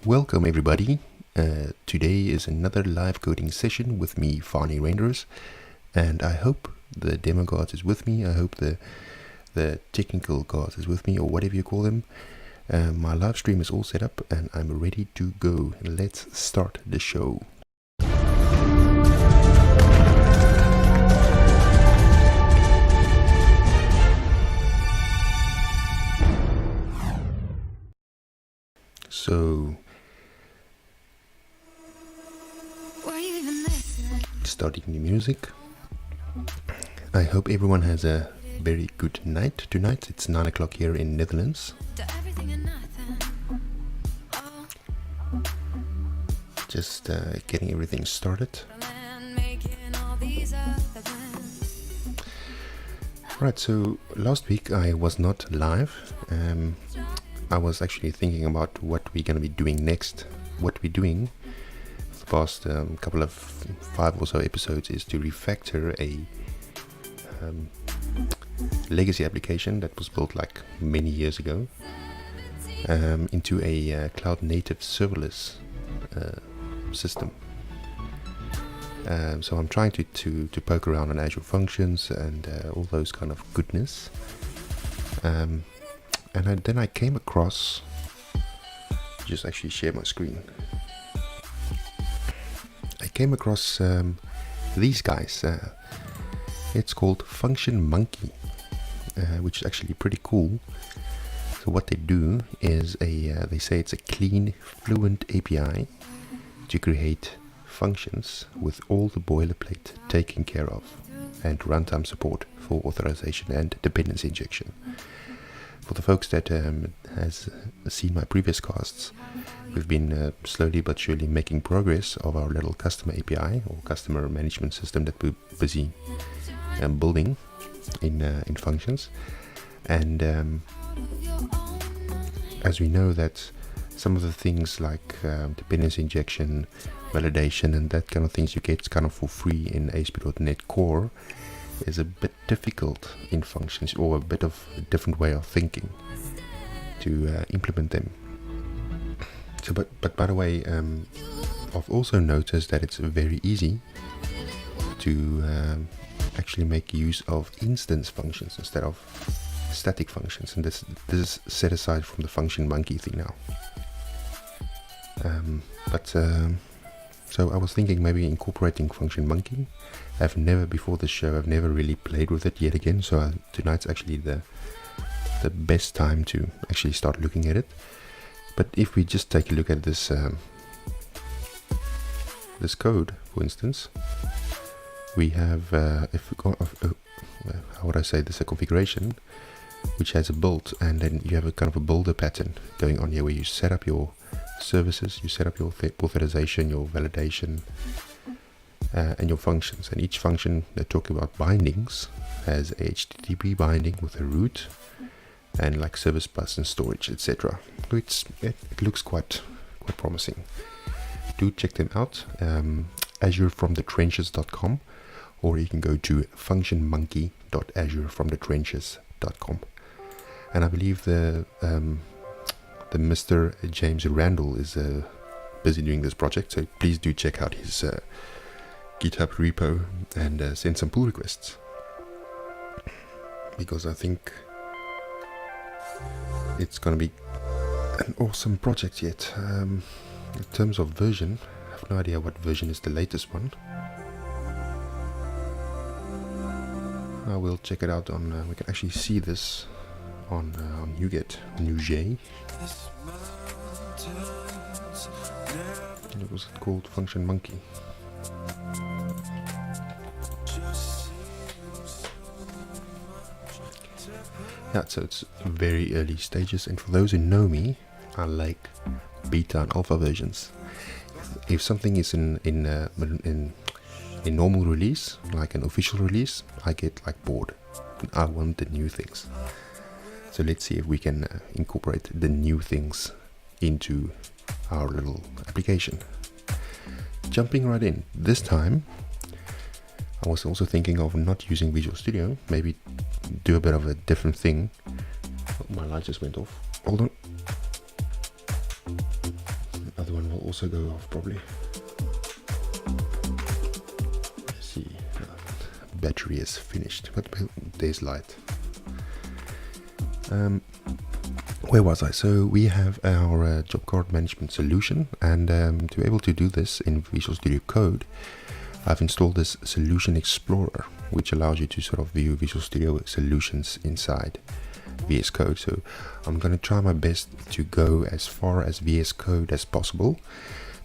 Welcome everybody. Today is another live coding session with me, Fani Reinders, and I hope the demo gods is with me. I hope the technical gods is with me, or whatever you call them. My live stream is all set up and I'm ready to go. Let's start the show. So, starting the music. I hope everyone has a very good night tonight. It's 9 o'clock here in Netherlands. Just getting everything started. Right, so last week I was not live. I was actually thinking about what we're going to be doing next. What we're doing for the past couple of 5 or so episodes is to refactor a legacy application that was built like many years ago into a cloud native serverless system. So I'm trying to poke around on Azure Functions and all those kind of goodness. And then I came across, just actually share my screen. I came across these guys. It's called Function Monkey, which is actually pretty cool. So what they do is they say it's a clean, fluent API to create functions with all the boilerplate taken care of, and runtime support for authorization and dependency injection. For the folks that has seen my previous casts, we've been slowly but surely making progress of our little customer API or customer management system that we're busy building in functions. And as we know that some of the things like dependency injection, validation, and that kind of things you get kind of for free in ASP.NET Core is a bit difficult in functions, or a bit of a different way of thinking to implement them. So, but by the way, I've also noticed that it's very easy to actually make use of instance functions instead of static functions, and this is set aside from the Function Monkey thing now. So I was thinking maybe incorporating Function Monkey. I've never, before this show, I've never really played with it yet again, so tonight's actually the best time to actually start looking at it. But if we just take a look at this this code, for instance, we have how would I say this, a configuration which has a build, and then you have a kind of a builder pattern going on here where you set up your services, you set up your authorization, your validation, and your functions. And each function that talk about bindings has a HTTP binding with a root and like service bus and storage, etc. So it looks quite promising. Do check them out. AzureFromTheTrenches.com, or you can go to functionmonkey.azurefromthetrenches.com. And I believe the Mr. James Randall is busy doing this project, so please do check out his GitHub repo and send some pull requests, because I think it's going to be an awesome project yet. In terms of version, I have no idea what version is the latest one. I will check it out on, we can actually see this on NuGet, NuGet. What was it called? Function Monkey. Yeah, so it's very early stages, and for those who know me, I like beta and alpha versions. If something is in normal release, like an official release, I get like bored. I want the new things. So let's see if we can incorporate the new things into our little application. Jumping right in. This time I was also thinking of not using Visual Studio, maybe do a bit of a different thing. Oh, my light just went off. Hold on. also go off probably. Let's see, battery is finished, but there's light. Where was I? So we have our job card management solution, and to be able to do this in Visual Studio Code, I've installed this Solution Explorer, which allows you to sort of view Visual Studio solutions inside VS Code. So I'm going to try my best to go as far as VS Code as possible,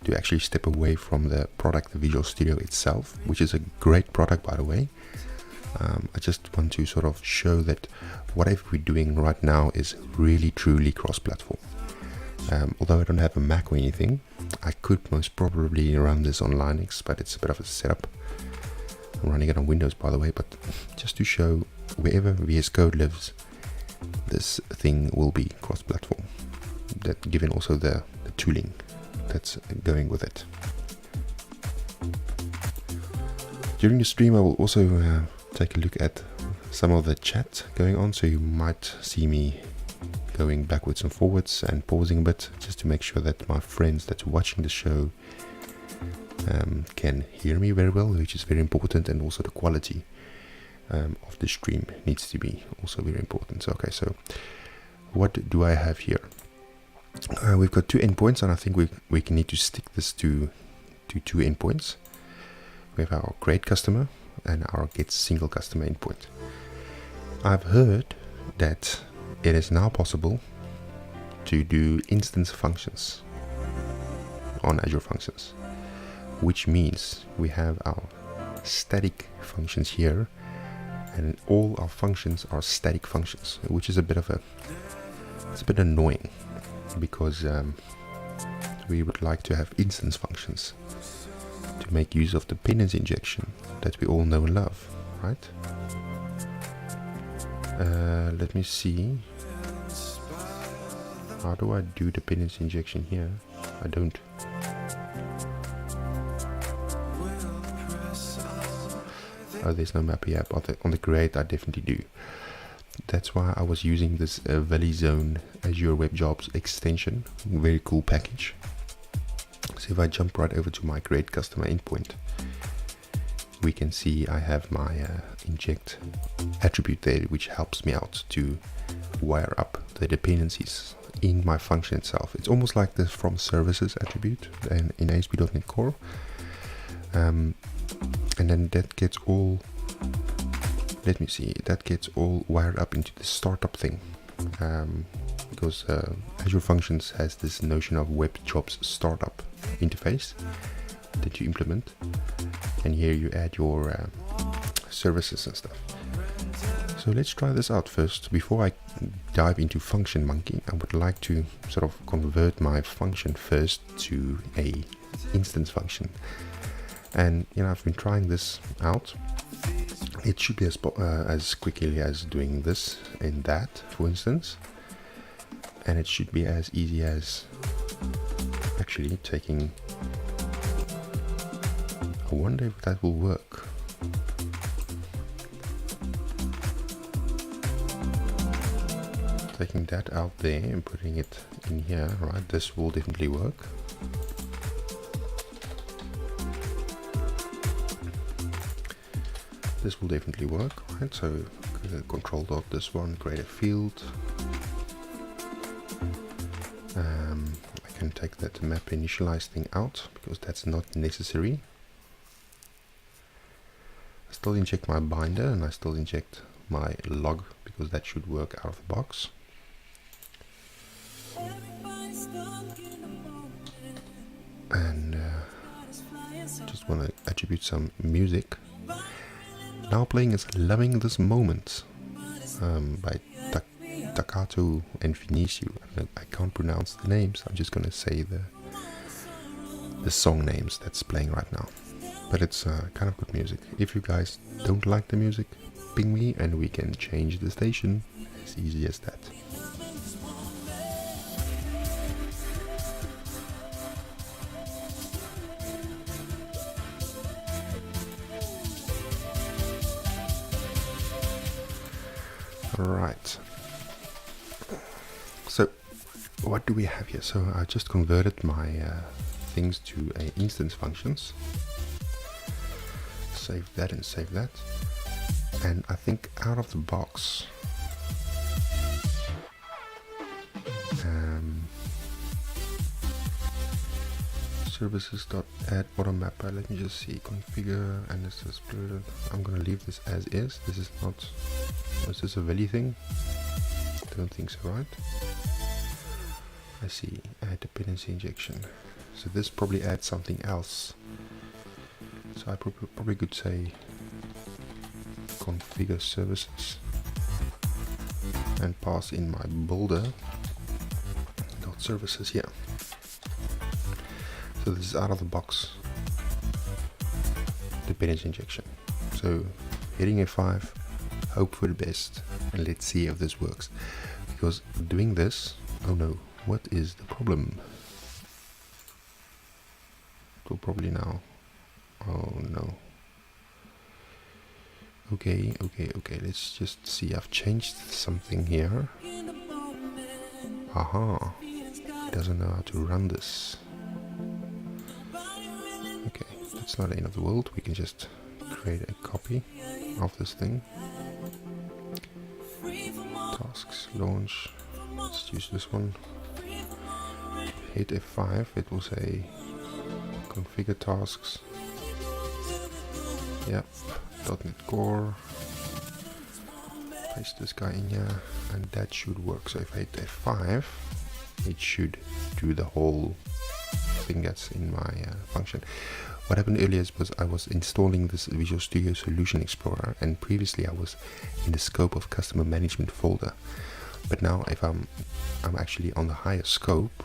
to actually step away from the product, the Visual Studio itself, which is a great product, by the way. I just want to sort of show that whatever we're doing right now is really truly cross-platform. Although I don't have a Mac or anything, I could most probably run this on Linux, but it's a bit of a setup. I'm running it on Windows, by the way, but just to show wherever VS Code lives, this thing will be cross-platform, that given also the tooling that's going with it. During the stream I will also take a look at some of the chat going on, so you might see me going backwards and forwards and pausing a bit, just to make sure that my friends that's watching the show can hear me very well, which is very important, and also the quality of the stream needs to be also very important. So, okay, so what do I have here? We've got two endpoints, and I think we can need to stick this to two endpoints. We have our create customer and our get single customer endpoint. I've heard that it is now possible to do instance functions on Azure Functions, which means we have our static functions here, and all our functions are static functions, which is a bit annoying, because we would like to have instance functions to make use of dependency injection that we all know and love, right? Let me see. How do I do dependency injection here? I don't. Oh, there's no map here, but on the create I definitely do. That's why I was using this ValiZone Azure Web Jobs extension. Very cool package. So if I jump right over to my create customer endpoint, we can see I have my inject attribute there, which helps me out to wire up the dependencies in my function itself. It's almost like the from services attribute in ASP.NET Core. And then that gets all, let me see, that gets all wired up into the startup thing. Because Azure Functions has this notion of Web Jobs startup interface that you implement, and here you add your services and stuff. So let's try this out first. Before I dive into Function Monkey, I would like to sort of convert my function first to a instance function. And you know, I've been trying this out. It should be as quickly as doing this in that, for instance, and it should be as easy as actually taking. I wonder if that will work. Taking that out there and putting it in here, right? This will definitely work. This will definitely work, right? So control dot this one, create a field. I can take that map initialize thing out because that's not necessary. I still inject my binder and I still inject my log because that should work out of the box. And just want to attribute some music. Now playing is Loving This Moment by Takato and Finicio. I can't pronounce the names, I'm just gonna say the song names that's playing right now. But it's kind of good music. If you guys don't like the music, ping me and we can change the station. As easy as that. Right, so what do we have here? So I just converted my things to a instance functions. Save that and save that. And I think out of the box, services.add auto mapper. Let me just see, configure, and this is blurred. I'm gonna leave this as is. This is not, is this a value thing? Don't think so, right? I see, add dependency injection. So this probably adds something else. So I probably could say configure services and pass in my builder dot services here. So this is out of the box dependency injection. So hitting F5, hope for the best, and let's see if this works. Because doing this, oh no, what is the problem? It will probably now, oh no. Okay, let's just see. I've changed something here. Aha, it doesn't know how to run this. Okay, that's not the end of the world. We can just create a copy of this thing. Tasks, launch. Let's use this one. Hit F5, it will say configure tasks. Yep, .NET Core. Paste this guy in here, and that should work. So if I hit F5, it should do the whole thing that's in my function. What happened earlier was I was installing this Visual Studio Solution Explorer, and previously I was in the scope of customer management folder. But now if I'm actually on the higher scope.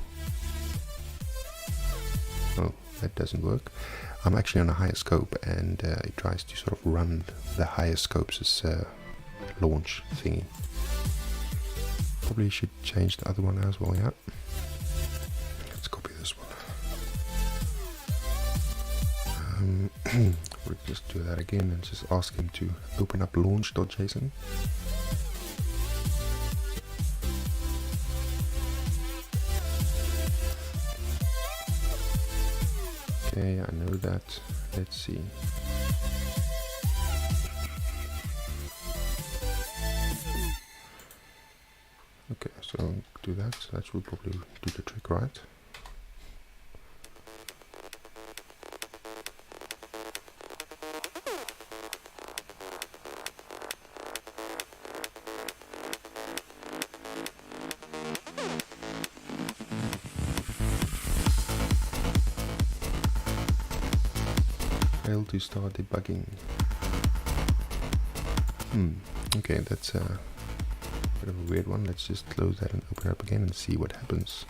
Oh, that doesn't work. I'm actually on a higher scope, and it tries to sort of run the higher scopes as launch thingy. Probably should change the other one as well, yeah. Let's copy this one. We'll just do that again and just ask him to open up launch.json. Okay, I know that. Let's see. Okay, so do that. So that should probably do the trick, right? Failed to start debugging. Okay, that's a bit of a weird one. Let's just close that and open it up again and see what happens.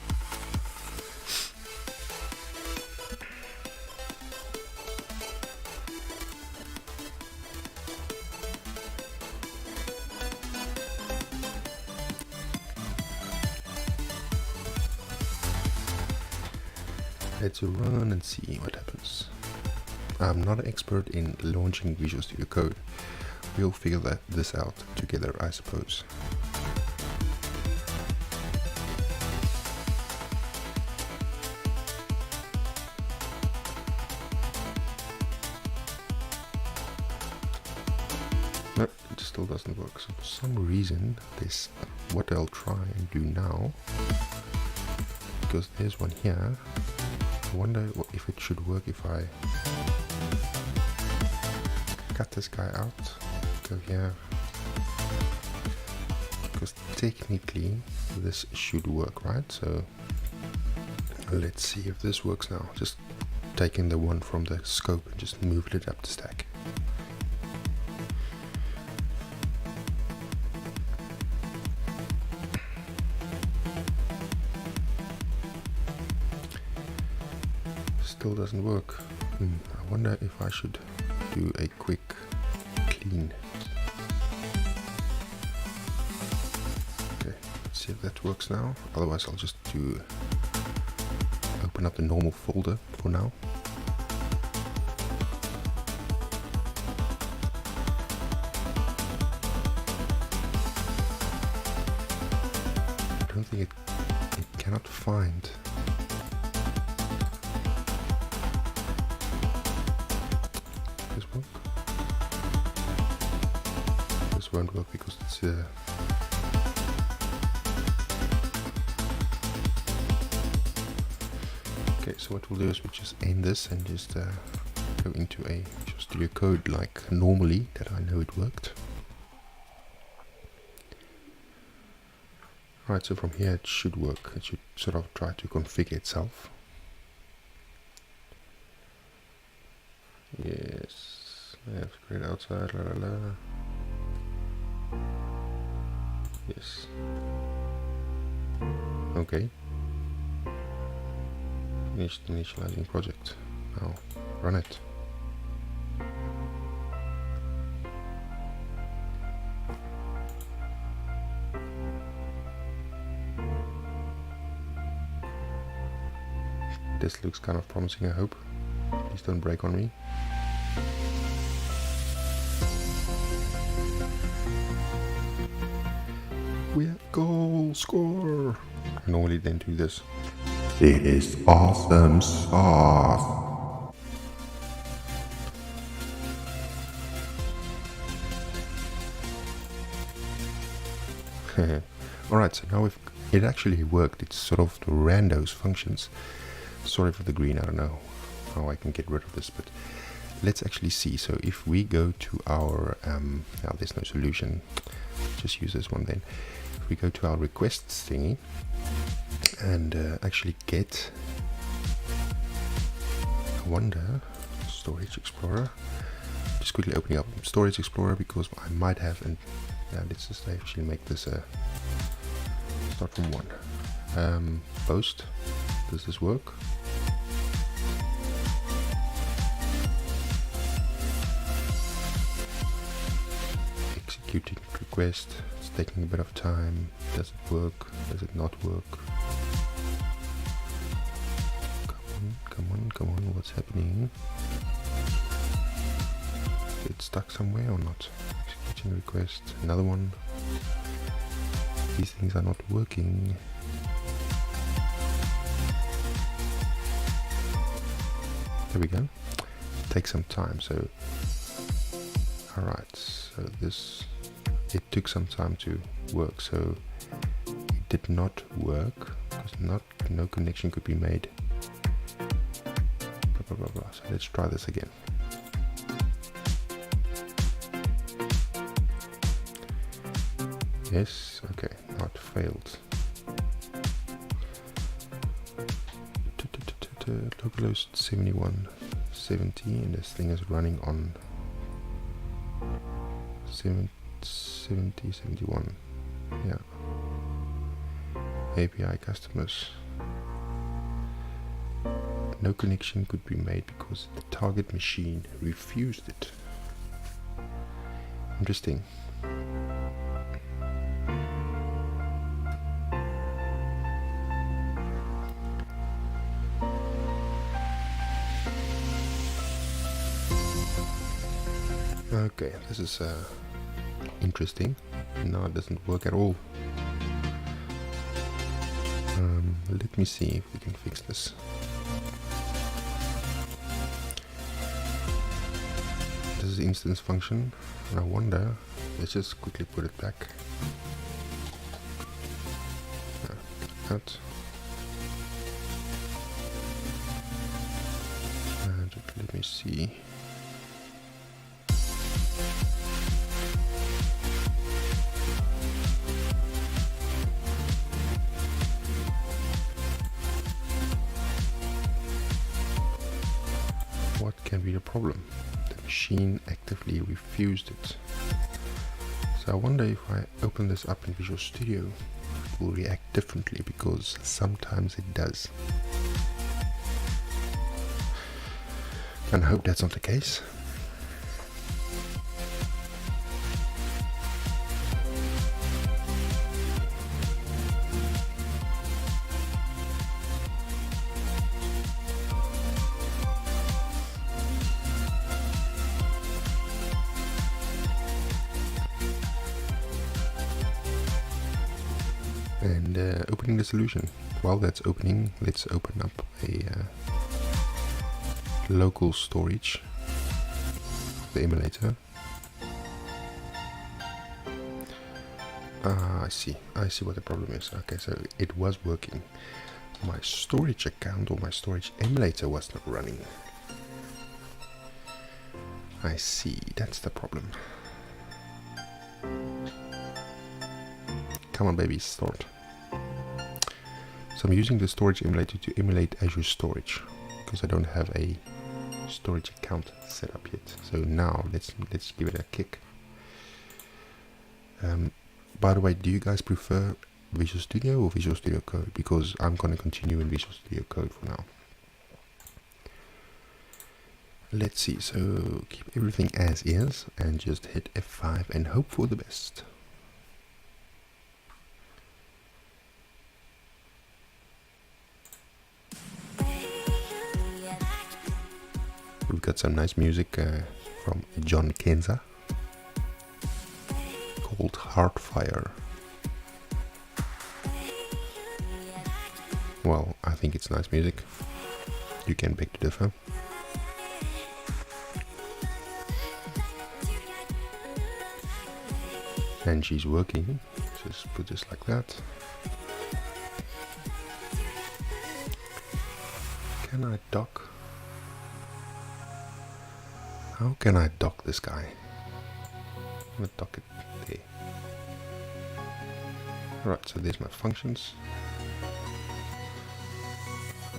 Let's run and see what happens. I'm not an expert in launching Visual Studio Code. We'll figure this out together, I suppose. No, it still doesn't work. So for some reason, this what I'll try and do now, because there's one here. I wonder if it should work if I cut this guy out, go here, because technically this should work, right? So let's see if this works now. Just taking the one from the scope and just moved it up the stack. Still doesn't work. I wonder if I should do a quick clean. Okay, let's see if that works now. Otherwise I'll just open up the normal folder for now. I don't think it cannot find won't work because it's okay, so what we'll do is we'll just end this and just go into a Visual Studio Code like normally, that I know it worked. Alright, so from here it should work. It should sort of try to configure itself. Yes, I have to create outside, la la la. Yes. Okay. Finished initializing project. Now run it. This looks kind of promising, I hope. Please don't break on me. We have goal score. I normally then do this. It is awesome sauce. Alright, so now it actually worked. It's sort of ran those functions. Sorry for the green, I don't know how I can get rid of this, but let's actually see. So if we go to our, now there's no solution, just use this one then. If we go to our requests thingy and actually get, I wonder, Storage Explorer, just quickly opening up Storage Explorer because I might have, and yeah, let's just actually make this start from one. Post, does this work? Executing request, it's taking a bit of time. Does it work? Does it not work? Come on, what's happening? Is it stuck somewhere or not? Executing request, another one. These things are not working. There we go. Take some time, so alright, so it took some time to work, so it did not work because no connection could be made. Blah, blah, blah, blah. So let's try this again. Yes, okay, now it failed. Localhost 7170, and this thing is running on 71, yeah. API customers. No connection could be made because the target machine refused it. Interesting. Okay, this is interesting. Now it doesn't work at all. Let me see if we can fix this. This is instance function, and I wonder, let's just quickly put it back. Out. And let me see. What can be the problem? The machine actively refused it. So I wonder if I open this up in Visual Studio, it will react differently, because sometimes it does. And I hope that's not the case. And opening the solution. While that's opening, let's open up a local storage of the emulator. I see what the problem is. Okay, so it was working. My storage account or my storage emulator was not running. I see, that's the problem. Come on baby, start. So I'm using the storage emulator to emulate Azure Storage because I don't have a storage account set up yet. So now let's give it a kick. By the way, do you guys prefer Visual Studio or Visual Studio Code? Because I'm going to continue in Visual Studio Code for now. Let's see, so keep everything as is and just hit F5 and hope for the best. We've got some nice music from John Kenza called Heartfire. Well, I think it's nice music. You can beg to differ. And she's working. Just put this like that. Can I dock? How can I dock this guy? I'm gonna dock it there. Alright, so there's my functions.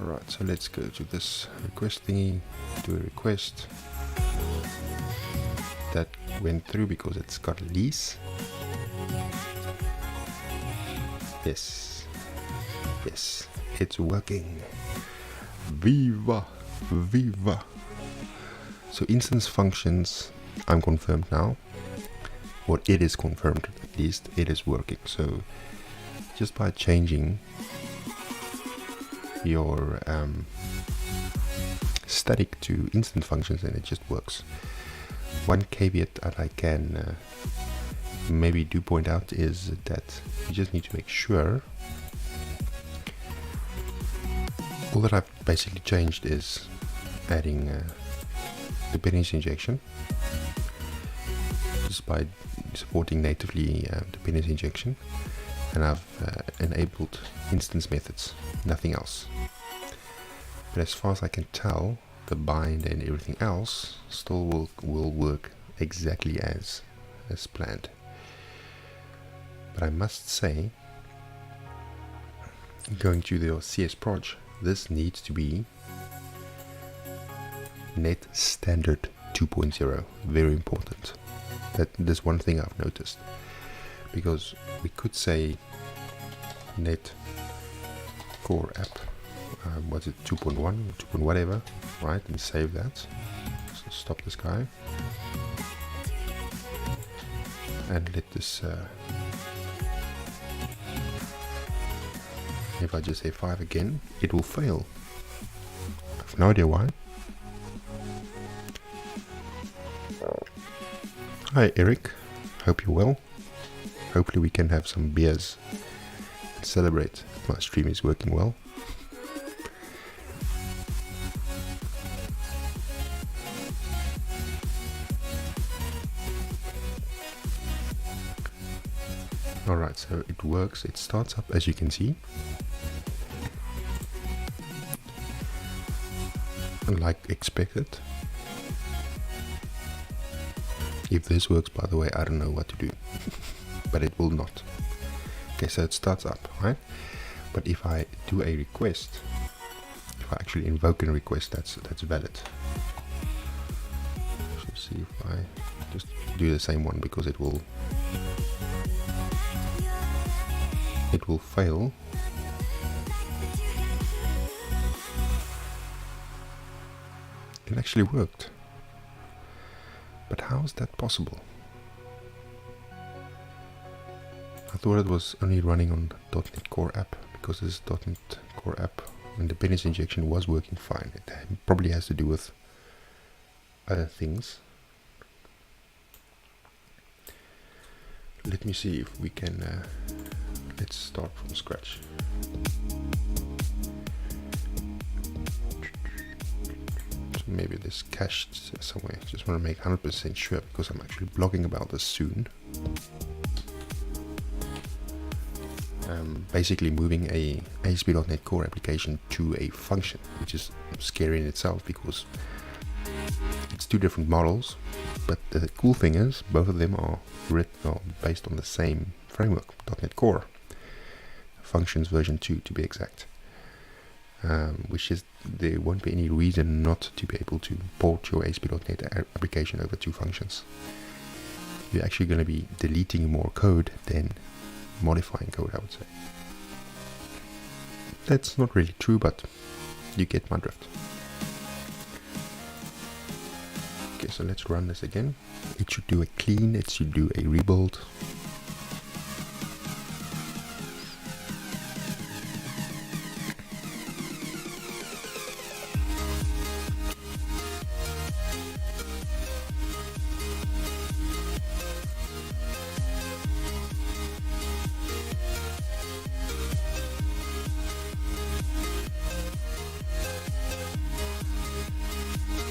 Alright, so let's go to this request thingy, do a request. That went through because it's got a lease. Yes, yes, it's working. Viva, viva. So instance functions, I'm confirmed now. Or it is confirmed, at least it is working. So just by changing your static to instant functions, and it just works. One caveat that I can maybe do point out is that you just need to make sure. All that I've basically changed is adding dependency injection, just by supporting natively dependency injection, and I've enabled instance methods, nothing else. But as far as I can tell, the bind and everything else still will work exactly as planned. But I must say, going to the CSproj, this needs to be Net Standard 2.0. Very important. There's one thing I've noticed, because we could say Net Core App, what's it, 2.1 or 2. Whatever, right, and save that. So stop this guy and let this if I just say 5 again, it will fail. I have no idea why. Hi Eric, hope you're well. Hopefully we can have some beers and celebrate that my stream is working well. Alright, so it works, it starts up as you can see. Like expected. If this works, by the way, I don't know what to do. But it will not. Okay, so it starts up, right? But if I do a request, if I actually invoke a request, that's valid. Let's see if I just do the same one, because it will fail. It actually worked. But how is that possible? I thought it was only running on .NET Core App, because this .NET Core App and dependency injection was working fine. It probably has to do with other things. Let me see if we can, let's start from scratch. So maybe this cached somewhere. Just want to make 100% sure, because I'm actually blogging about this soon. basically moving a ASP.NET Core application to a function, which is scary in itself because it's two different models. But the cool thing is, both of them are based on the same framework, .NET Core, Functions version 2 to be exact. Which is, there won't be any reason not to be able to port your ASP.NET application over to Functions. You're actually going to be deleting more code than modifying code, I would say. That's not really true, but you get my drift. Okay, so let's run this again. It should do a clean, it should do a rebuild.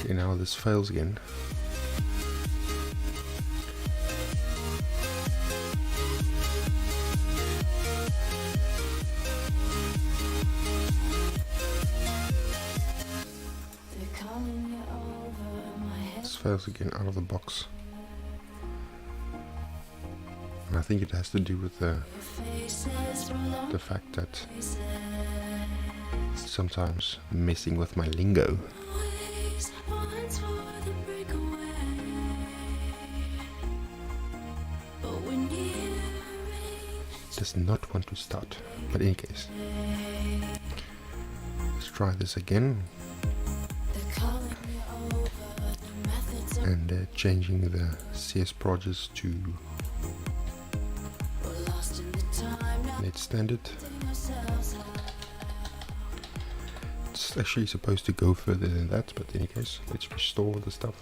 Okay, now this fails again. This fails again out of the box. And I think it has to do with the fact that it's sometimes messing with my lingo. Does not want to start, but in any case, let's try this again. And changing the CS projects to net standard. It's actually supposed to go further than that, but in any case, let's restore the stuff.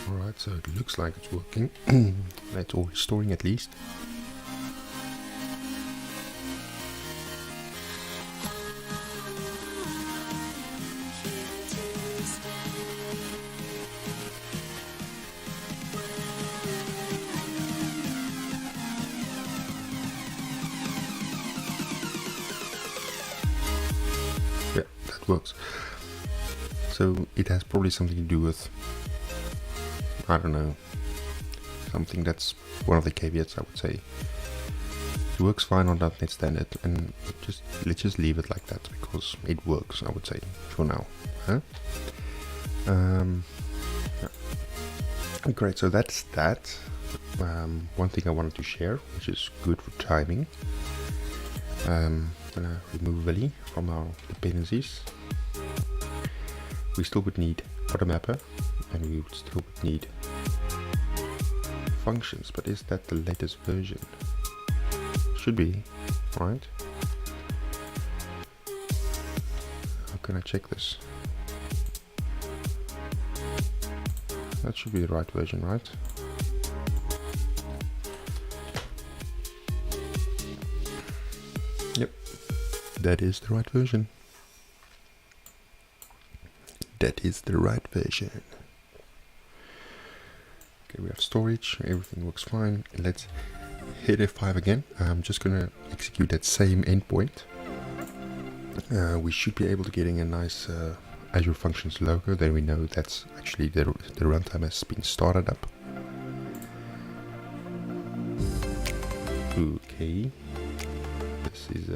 Alright, so it looks like it's working. That's all restoring at least. Yeah, that works. So it has probably something to do with, I don't know, something that's one of the caveats, I would say. It works fine on .NET Standard, and let's just leave it like that because it works, I would say, for now. Huh? Yeah. Great, so that's that. One thing I wanted to share, which is good for timing. I'm gonna remove Willy from our dependencies. We still would need AutoMapper, and we would still would need Functions, but is that the latest version? Should be, right? How can I check this? That should be the right version, right? Yep, that is the right version. That is the right version. Okay, we have storage, everything works fine. Let's hit F5 again. I'm just gonna execute that same endpoint. We should be able to getting a nice Azure Functions logo. Then we know that's actually the runtime has been started up. Okay, this is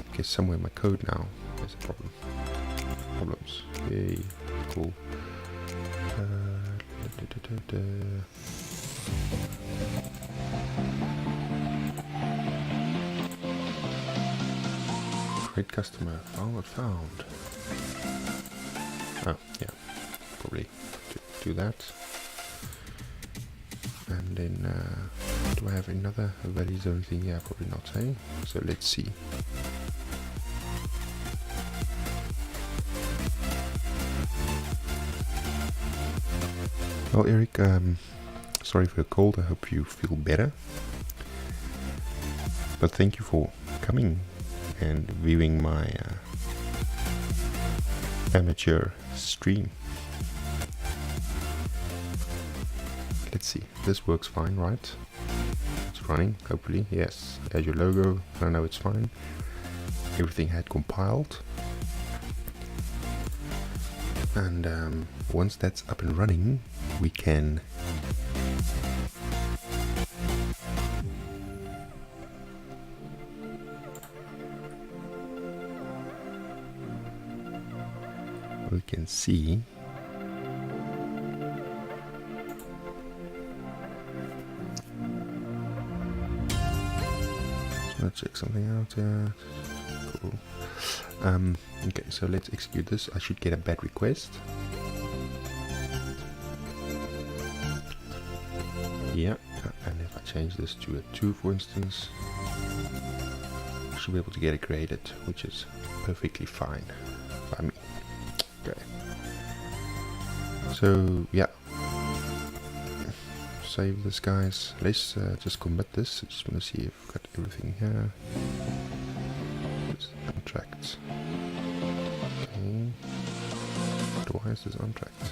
okay, somewhere in my code now there's a problem. Problems. Yay, cool. Great customer. Found. Oh, yeah. Probably do that. And then, do I have another values or anything? Yeah, probably not, hey? So let's see. Well, Eric, sorry for the cold. I hope you feel better. But thank you for coming and viewing my amateur stream. Let's see. This works fine, right? It's running, hopefully. Yes. There's your logo. I know it's fine. Everything had compiled. And once that's up and running, we can see let's check something out. Cool. Okay, so let's execute this. I should get a bad request. Yeah, and if I change this to a 2, for instance, I should be able to get it created, which is perfectly fine by me. Okay. So yeah, save this, guys. Let's just commit this. I just want to see if we've got everything here. It's untracked. Okay. But why is this untracked?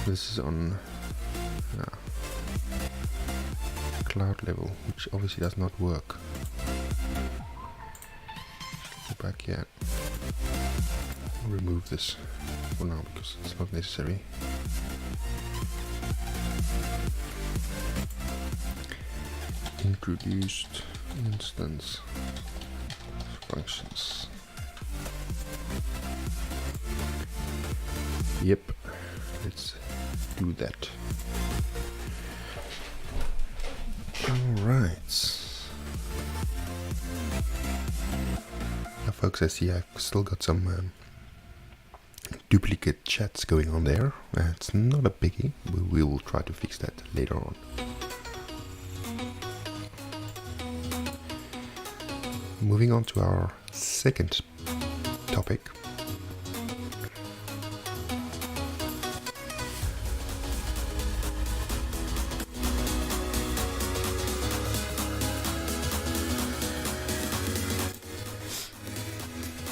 This is on cloud level, which obviously does not work. Go back here. Remove this for now because it's not necessary. Introduced instance functions. Yep, let's do that. Alright. Now folks, I see I've still got some duplicate chats going on there. It's not a biggie, we will try to fix that later on. Moving on to our second topic.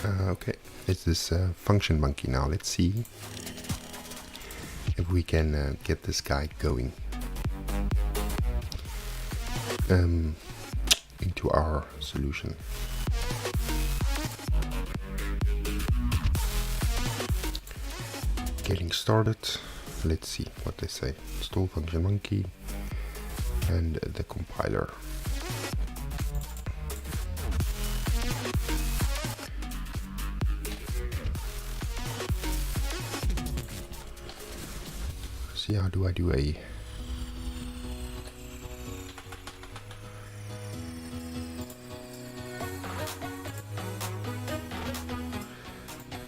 Okay, it's this function monkey now. Let's see if we can get this guy going into our solution. Getting started. Let's see what they say. Install function monkey and the compiler. See, how do I do a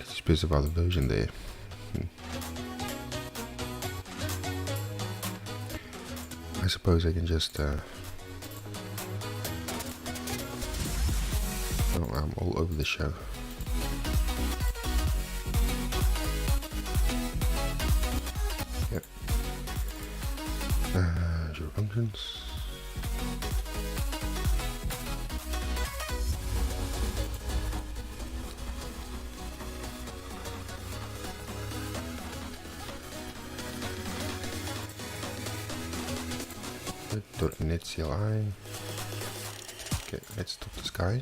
specify the version there? I suppose I can just oh, I'm all over the show. Your functions. .NET CLI. Okay, let's stop this, guys.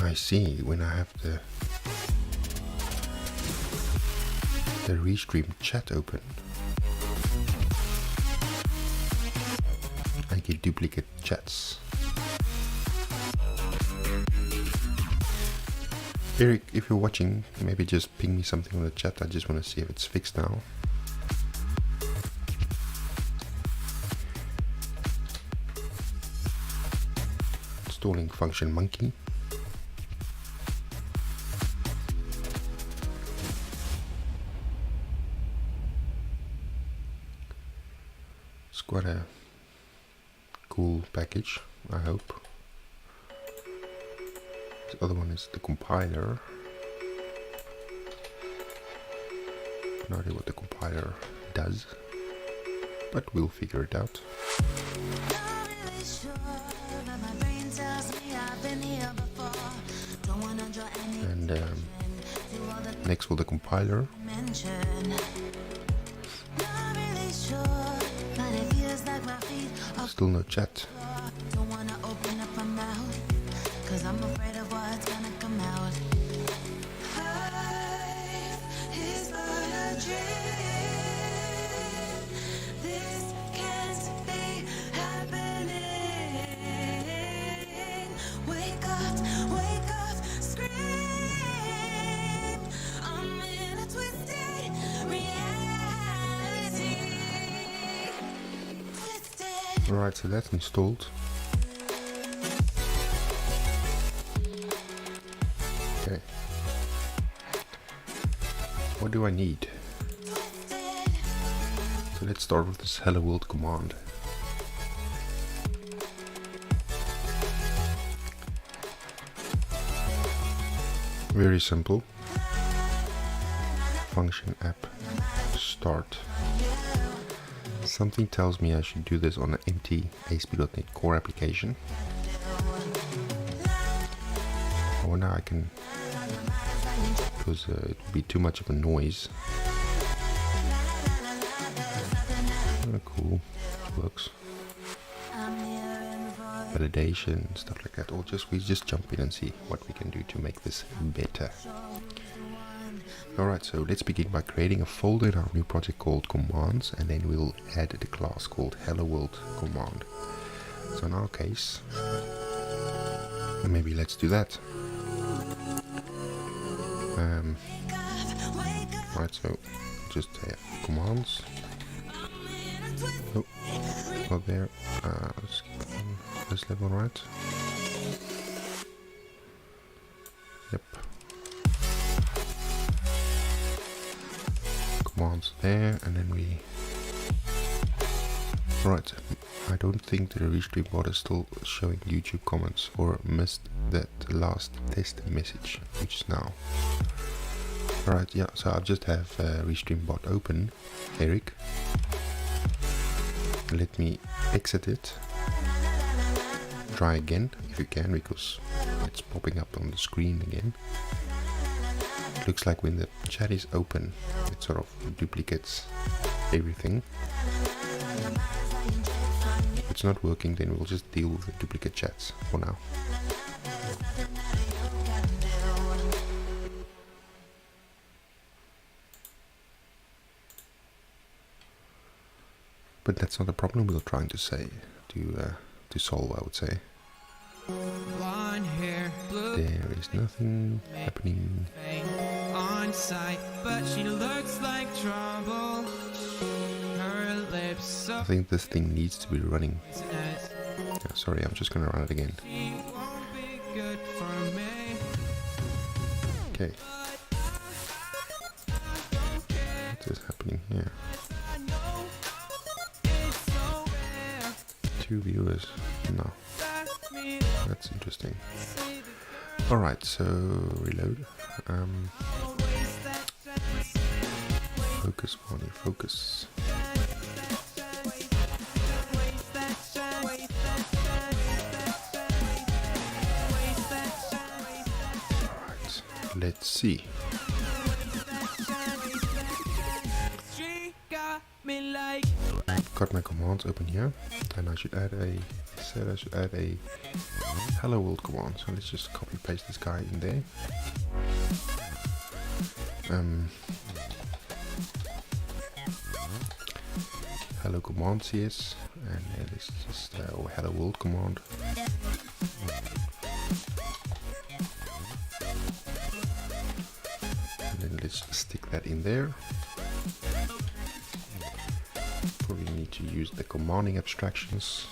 I see, when I have the Restream chat open, I get duplicate chats. Eric, if you're watching, maybe just ping me something on the chat. I just want to see if it's fixed now. Installing function monkey. quite a cool package, I hope. The other one is the compiler. No idea what the compiler does, but we'll figure it out. And next will the compiler. Still no chat. Alright, so that's installed. Okay. What do I need? So let's start with this hello world command. Very simple. Function app start. Something tells me I should do this on an empty ASP.NET Core application. Oh, now I can, because it would be too much of a noise. Oh, cool, works. Validation, stuff like that. Or we just jump in and see what we can do to make this better. Alright, so let's begin by creating a folder in our new project called commands, and then we'll add the class called hello world command. So in our case, maybe let's do that. Right, so just commands. Oh, not there. Let's keep on this level, right? Yep. Commands there, and then we. Right, I don't think the Restream bot is still showing YouTube comments, or missed that last test message, which is now. Alright, yeah, so I just have Restream bot open, Eric. Let me exit it. Try again, if you can, because it's popping up on the screen again. It looks like when the chat is open, it sort of duplicates everything. If it's not working, then we'll just deal with the duplicate chats for now. But that's not a problem we're trying to to solve, I would say. There is nothing happening on site, but she looks like trouble. Her lips so I think this thing needs to be running. Yeah, sorry, I'm just gonna run it again. she won't be good for me. Okay. What is happening here? Two viewers. No. That's interesting. Alright, so reload. Focus, Bonnie, focus. Alright, let's see. Got my commands open here, and I should add a hello world command. So let's just copy paste this guy in there. Hello command CS, and then it's just hello world command. And then let's stick that in there. Probably need to use the commanding abstractions.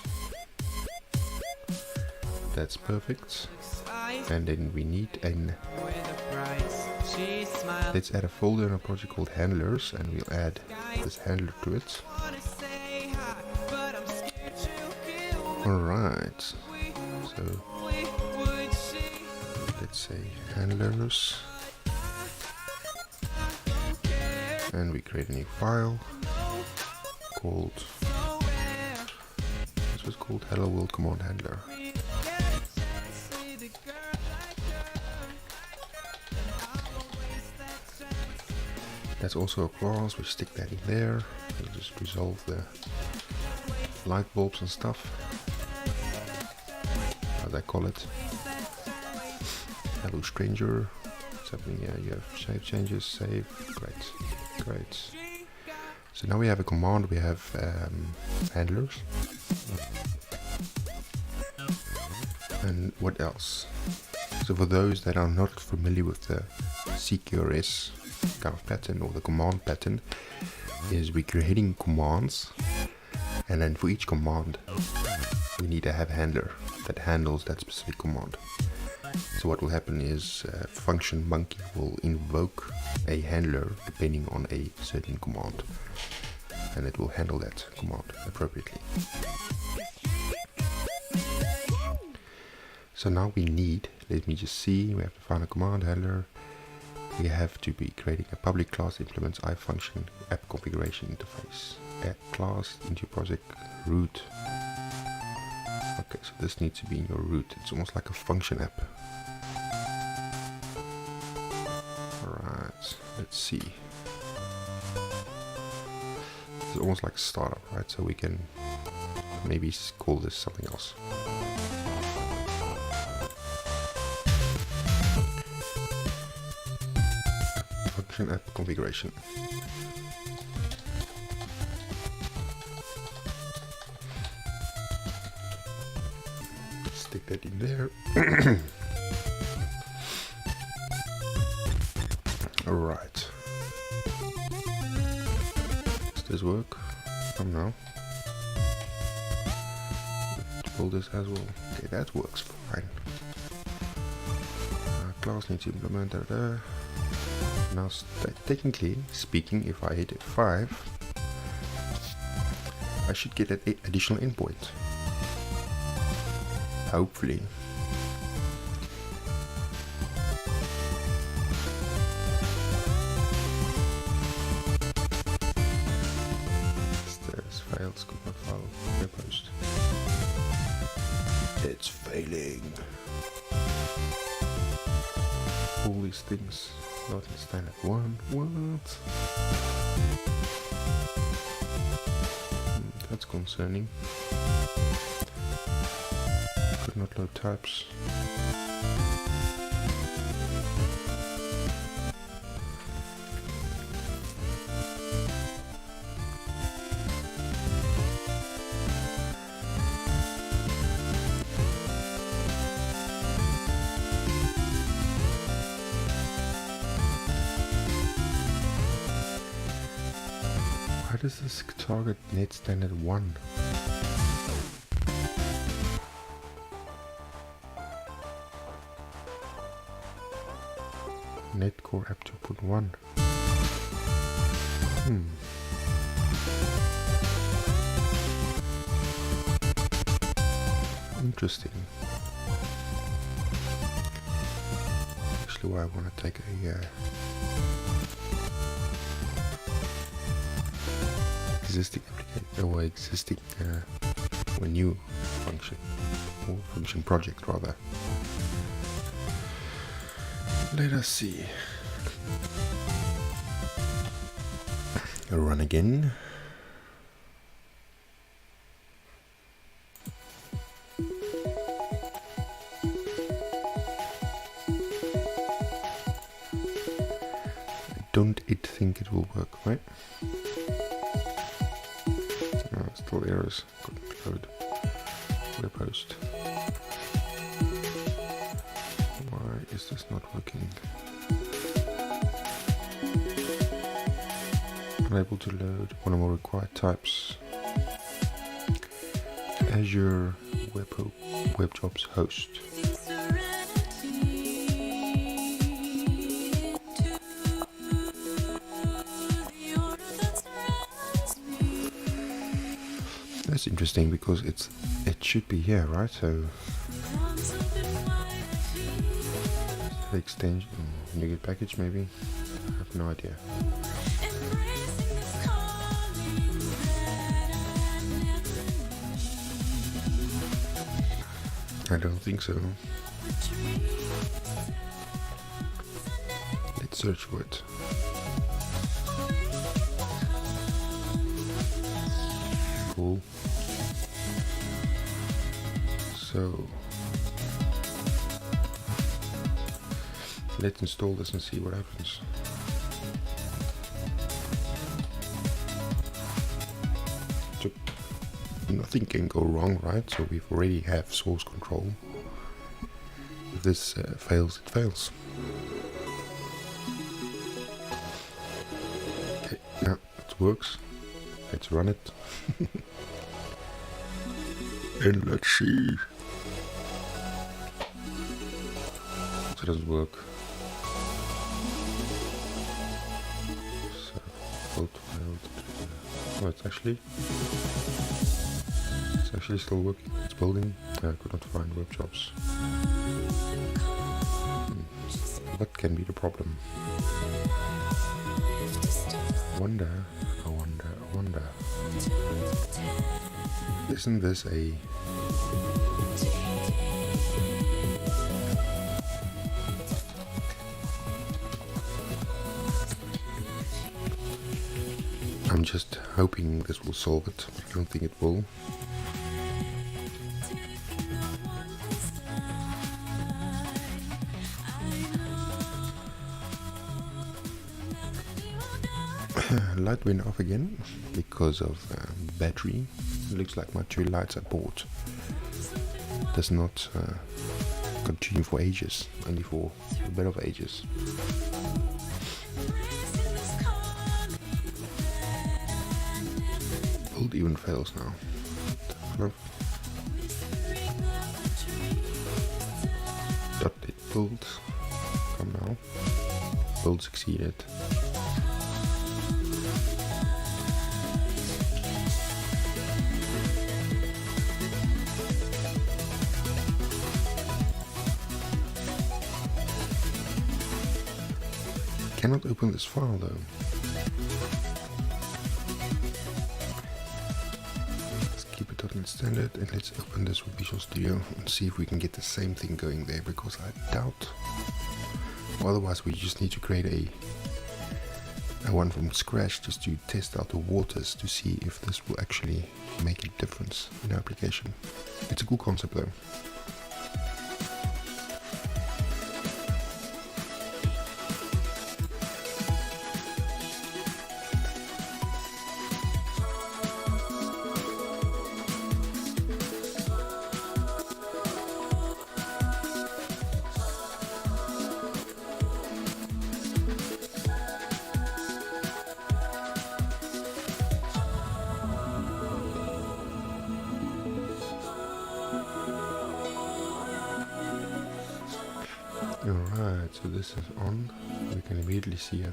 That's perfect. And then we need an. Let's add a folder in a project called handlers, and we'll add this handler to it. Alright, so let's say handlers, and we create a new file called, this was called hello world command handler. That's also a class, we stick that in there, we'll just resolve the light bulbs and stuff, how they call it. Hello stranger, what's happening here? You have shape changes, save, great. So now we have a command, we have handlers. And what else? So for those that are not familiar with the CQRS kind of pattern or the command pattern, is we're creating commands, and then for each command we need to have a handler that handles that specific command. So what will happen is function monkey will invoke a handler depending on a certain command, and it will handle that command appropriately. So now we need, let me just see, we have to find a command handler. We have to be creating a public class implements iFunction app configuration interface. Add class into your project root. Okay, so this needs to be in your root. It's almost like a function app. Alright, let's see. It's almost like a startup, right? So we can maybe call this something else. Function app configuration. Stick that in there. Alright. Does this work? No. Pull this as well. Okay, that works fine. Class needs to implement that. Now, technically speaking, if I hit F5, I should get an additional endpoint. Hopefully. This fails, could not file repost. It's failing. All these things not in standard 1. What? That's concerning. Could not load types. Why does this target net standard 1? Netcore app 2.1. Interesting. Actually, I want to take a existing application or existing or new function or function project rather. Let us see. Run again. Don't think it will work, right? Still errors. Couldn't load. Repost. Why is this not working? Unable to load one or more required types. Azure Web Jobs host. That's interesting because it's It should be here, right? So the extension, NuGet package maybe? I have no idea. I don't think so. Let's search for it. Cool. So let's install this and see what happens. So nothing can go wrong, right? So we already have source control. If this fails, it fails. Okay, now it works. Let's run it. And let's see. So it doesn't work. So both failed. Oh, it's actually still working. It's building. I could not find workshops. What can be the problem? I wonder. Isn't this a... I'm just hoping this will solve it, but I don't think it will. Light went off again because of battery. It looks like my 2 lights I bought does not continue for ages, only for a bit of ages. Build even fails now. Hello. Dot it build. Come now. Build succeeded. Cannot open this file though. Let's keep it on standard and let's open this with Visual Studio and see if we can get the same thing going there, because I doubt. Otherwise we just need to create a one from scratch just to test out the waters to see if this will actually make a difference in our application. It's a cool concept though. Alright, so this is on. We can immediately see it.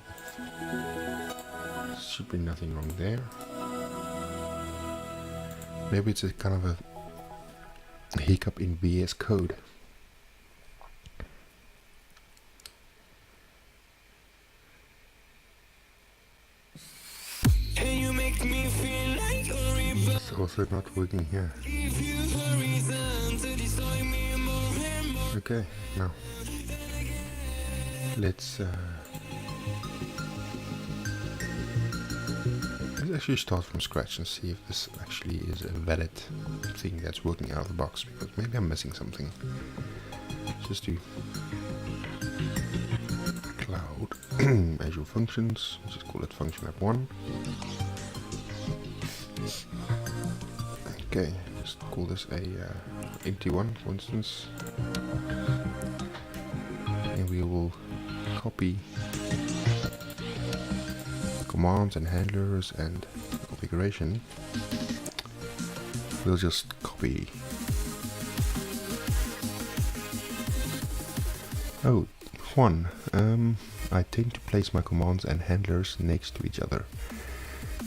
Should be nothing wrong there. Maybe it's a kind of a hiccup in VS Code. It's also not working here. Okay, now let's actually start from scratch and see if this actually is a valid thing that's working out of the box, because maybe I'm missing something. Just do cloud Azure functions, let's just call it function app 1. Okay, just call this a empty one, for instance, and we will copy commands and handlers and configuration. We'll just copy. Oh, one. I tend to place my commands and handlers next to each other.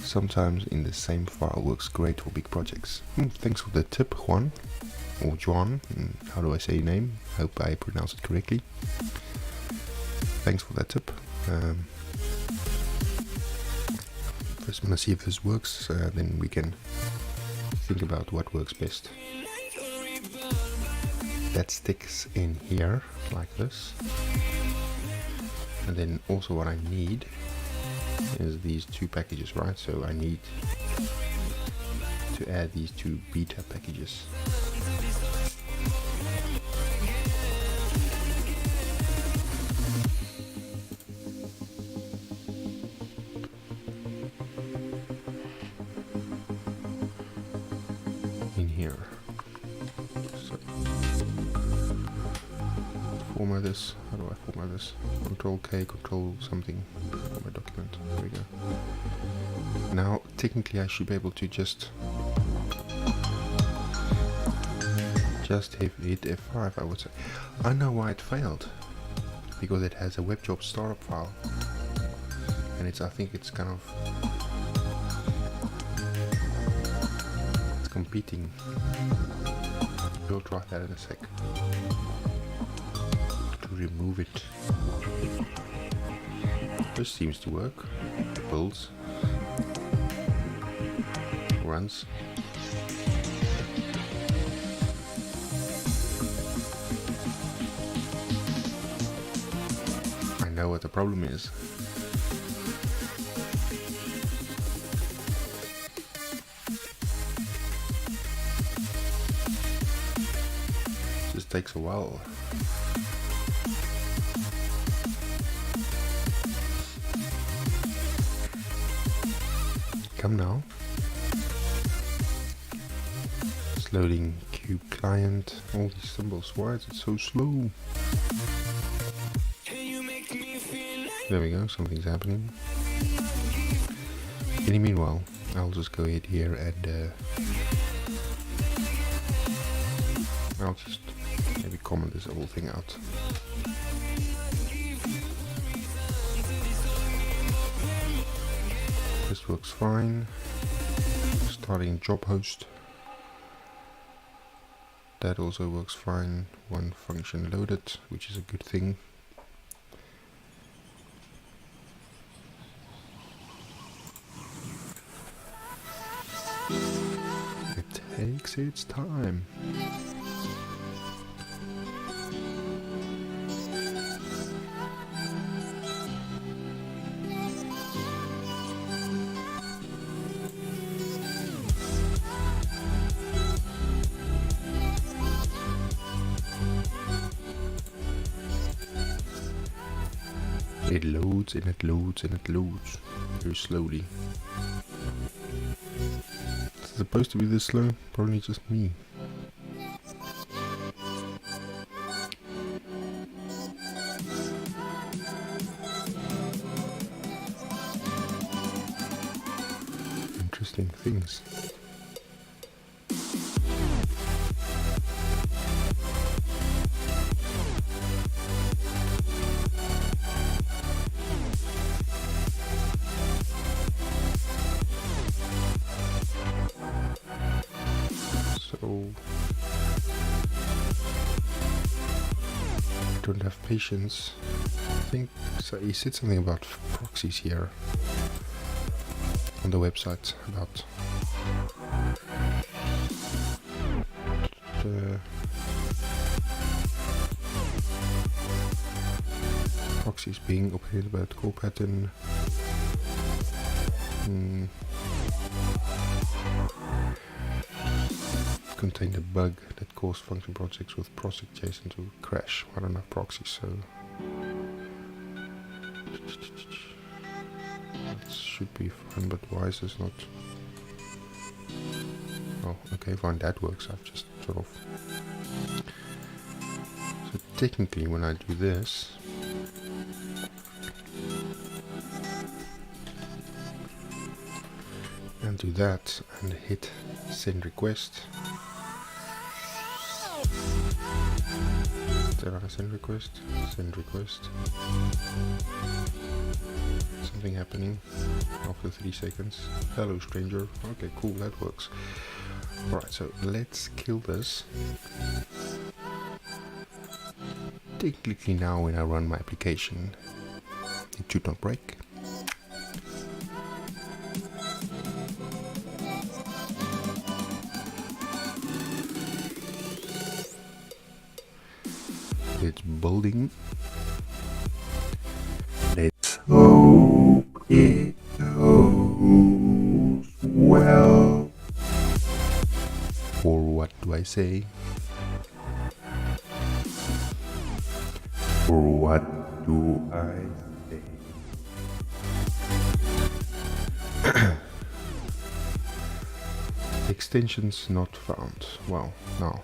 sometimes in the same file works great for big projects. Thanks for the tip, Juan, or Juan, how do I say your name? Hope I pronounce it correctly. Thanks for that tip. First I'm gonna see if this works, then we can think about what works best. That sticks in here like this, and then also what I need is these two packages, right? So I need to add these two beta packages. In here. So format this. How do I format this? Control K, Control something for my document. There we go. Now, technically, I should be able to just hit F5, I would say. I know why it failed. Because it has a WebJob startup file, and I think it's kind of competing. We'll try that in a sec. To remove it. This seems to work. Builds. Runs. I know what the problem is. Just takes a while. Come now. It's loading Cube client. All these symbols. Why is it so slow? There we go. Something's happening. In the meanwhile, I'll just go ahead here and I'll just maybe comment this whole thing out. This works fine. Starting job host. That also works fine. One function loaded, which is a good thing. It takes its time. It loads and it loads and it loads very slowly. Is it supposed to be this slow? Probably just me. Interesting things. Don't have patience. I think so. He said something about proxies here on the website about the proxies being operated by the call pattern. Contained a bug that caused function projects with project.json to crash. I don't have proxies, so it should be fine. But why is this not? Oh, okay, fine. That works. I've just sort of. So technically, when I do this, and do that, and hit send request. send request, send request. Something happening after 3 seconds. Hello stranger. Okay, cool, that works. Alright, so let's kill this. Technically now when I run my application, it should not break. It's building. Let's hope it goes well. Or what do I say? Or what do I say? Extensions not found. Wow, no.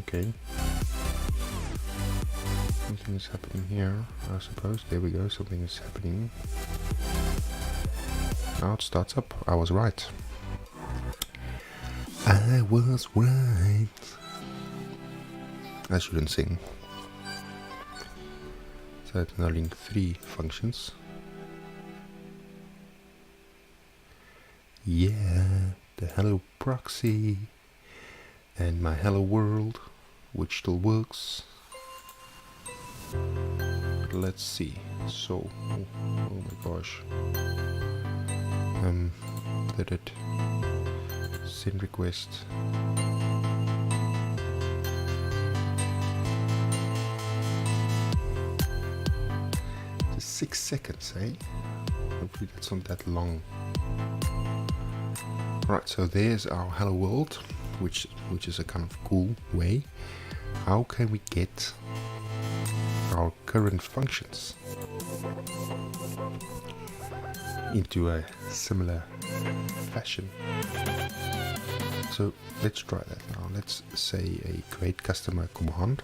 Okay. Something is happening here, I suppose. There we go, something is happening. Now it starts up. I was right. I was right. I shouldn't sing. So it's now link 3 functions. Yeah, the hello proxy and my hello world, which still works. Let's see. So, oh my gosh. Did it send request? Just 6 seconds, eh? Hopefully that's not that long. Right, so there's our hello world, which is a kind of cool way. How can we get our current functions into a similar fashion? So let's try that now. Let's say a create customer command.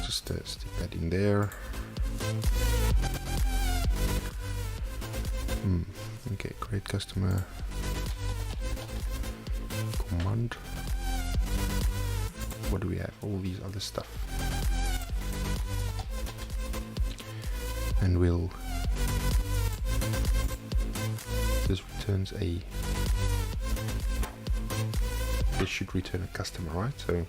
Just stick that in there. Okay, create customer command. What do we have? All these other stuff. And we'll... this returns a... this should return a customer, right? So...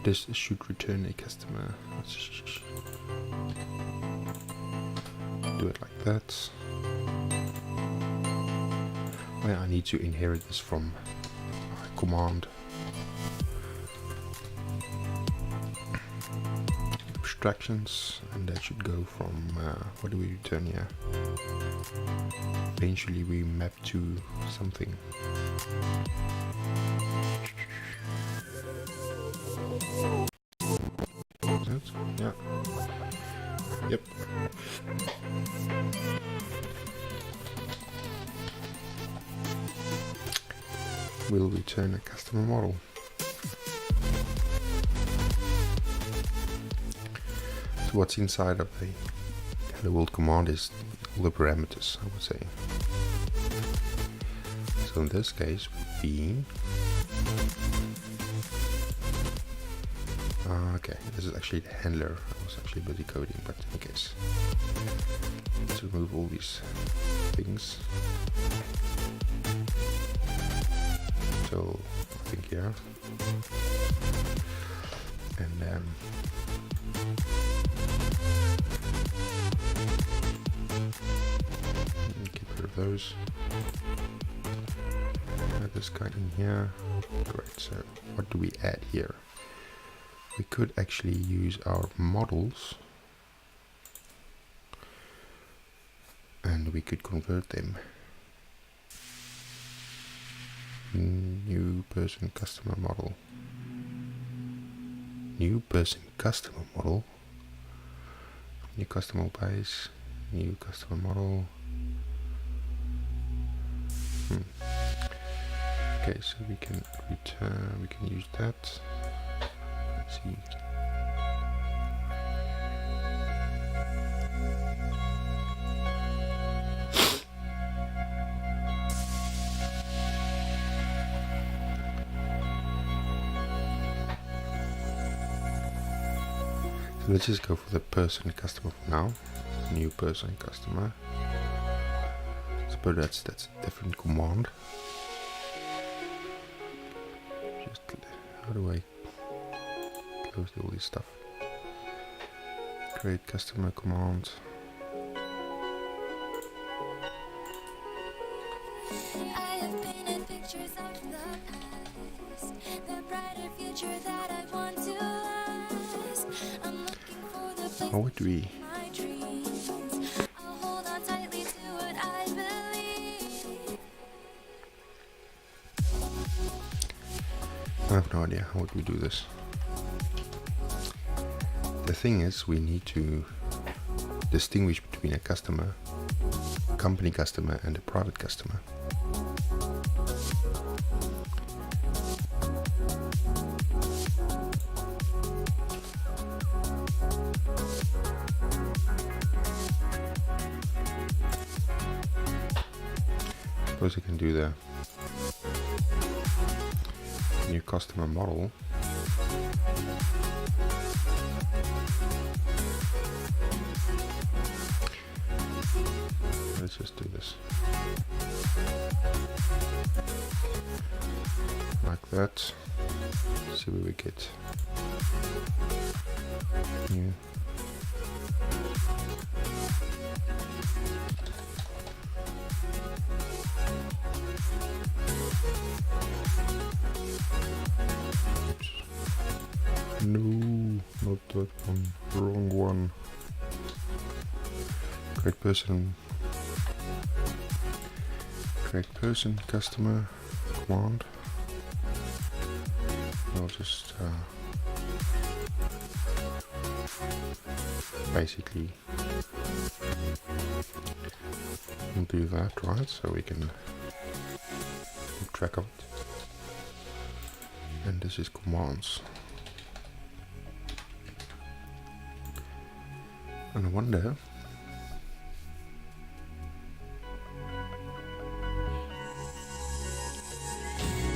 this should return a customer. Let's do it like that. Well, I need to inherit this from command abstractions, and that should go from what do we return here? Eventually we map to something. Yeah. Yep. We'll return a customer model. So what's inside of the hello world command is all the parameters, I would say. So in this case would be okay, this is actually the handler. I was actually busy coding, but in case. Let's remove all these things. So I think here, and get rid of those. Add this guy in here. Great. So what do we add here? We could actually use our models and we could convert them. New person customer model. New person customer model. New customer base. New customer model. Okay, so we can return. We can use that. Let's see. So let's just go for the person customer for now. New person customer. But that's a different command. Just how do I close all this stuff? Create customer command. I have painted pictures of the past, the brighter future that I want to last. I'm looking for the place What do we? my dreams. I'll hold on tightly to what I believe. I have no idea how would we do this. The thing is, we need to distinguish between a customer, company customer, and a private customer. Suppose you can do the new customer model. Let's just do this like that. See where we get. New. Oops. No, not that one. Wrong one. Create person customer command. I'll just basically we'll do that, right? So we can keep track of it. And this is commands. And I wonder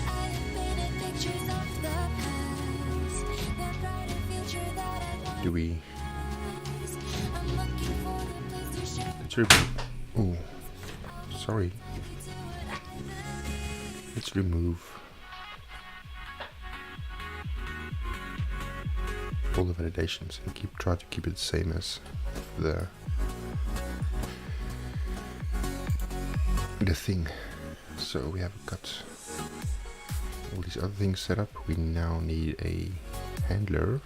I have painted pictures of the past, the brighter future that I want do we to last. I'm looking for the place to share let's remove oh sorry to what I believe. let's remove all the validations and try to keep it the same as the thing. So we have got all these other things set up. We now need a handler.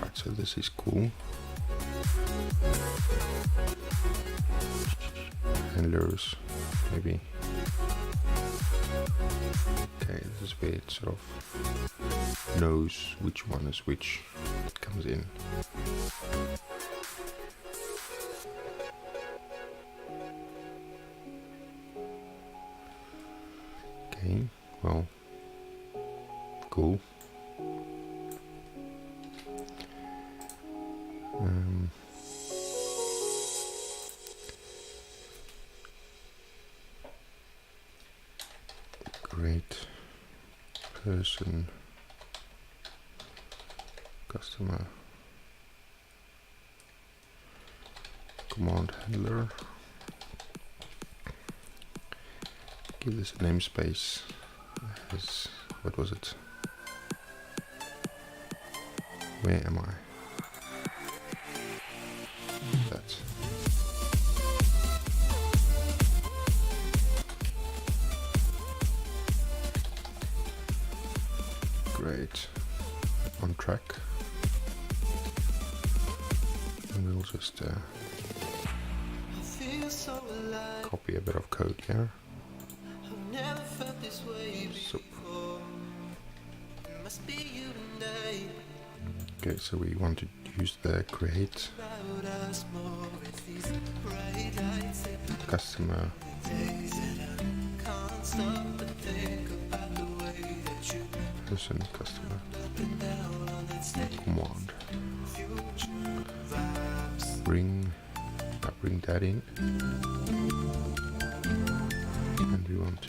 Right, so this is cool. Handlers, maybe. Okay, this is where it sort of knows which one is which. It comes in. Okay, well, cool. Great person customer command handler. Give this a namespace as what was it? Where am I? That. Great. On track. And we'll just I feel so alive. copy a bit of code here. I've never felt this way So, before. It must be you and I. okay, so we want to use the create About us more. It's these bright lights that customer days that I can't stop but think about the way that you person customer up and down on that stage. command. Future vibes. Bring that in and and we want to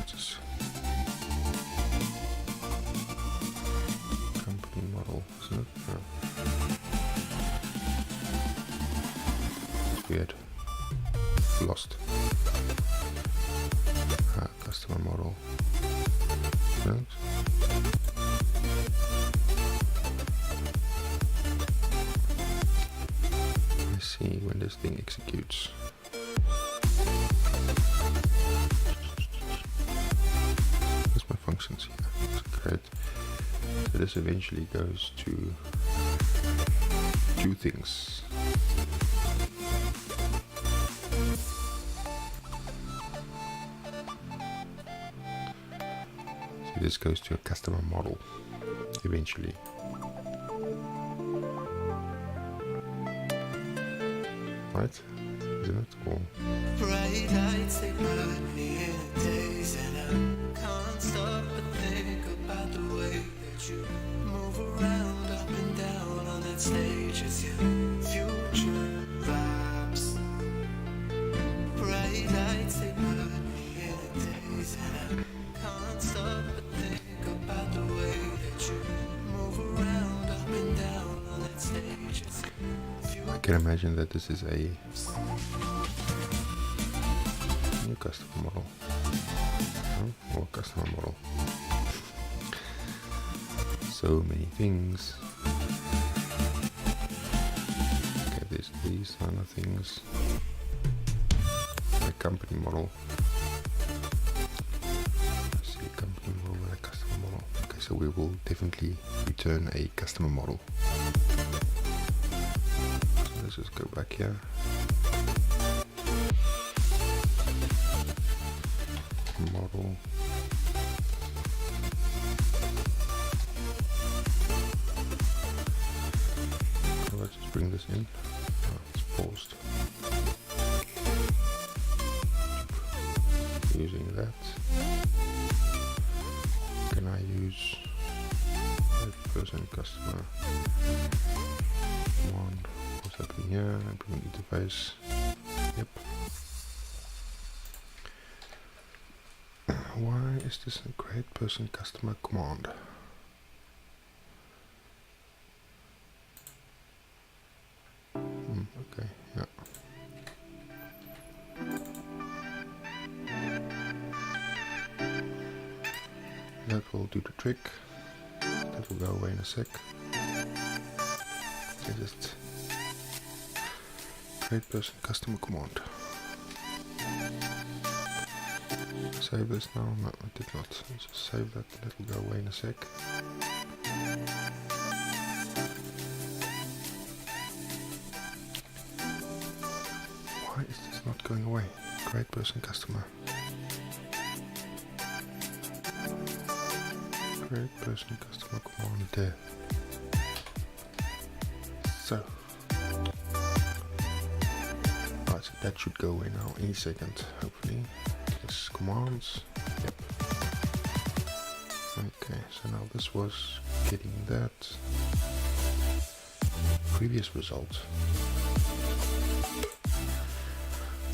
just company model, isn't it? No. It's weird. Lost. Customer model. No. Let's see when this thing executes. Functions here. That's great. So this eventually goes to two things. So this goes to a customer model eventually. Right? Isn't it? Or bright lights, they put me in a daze, and I can't stop but think about the way that you move around up and down on that stage as your future vibes. Bright lights, they put me in a daze, and I can't stop but think about the way that you move around up and down on that stage as your I can imagine that this is a new customer model. Or customer model. So many things. Okay, there's these other things. A company model. I see a company model with a customer model. Okay, so we will definitely return a customer model. So let's just go back here. Model. Let's just bring this in. Oh, it's paused. Using that. Can I use that person customer command? What's happening here? I bring interface. Yep. Why is this a create person customer command? Okay, yeah. That will do the trick. That will go away in a sec. So just create person customer command. Save this now? No, I did not. Let's just save that, that will go away in a sec. Why is this not going away? Create person customer. Create person customer command there. So. Right, so that should go away now any second, hopefully. Commands. Yep. Okay, so now this was getting that previous result.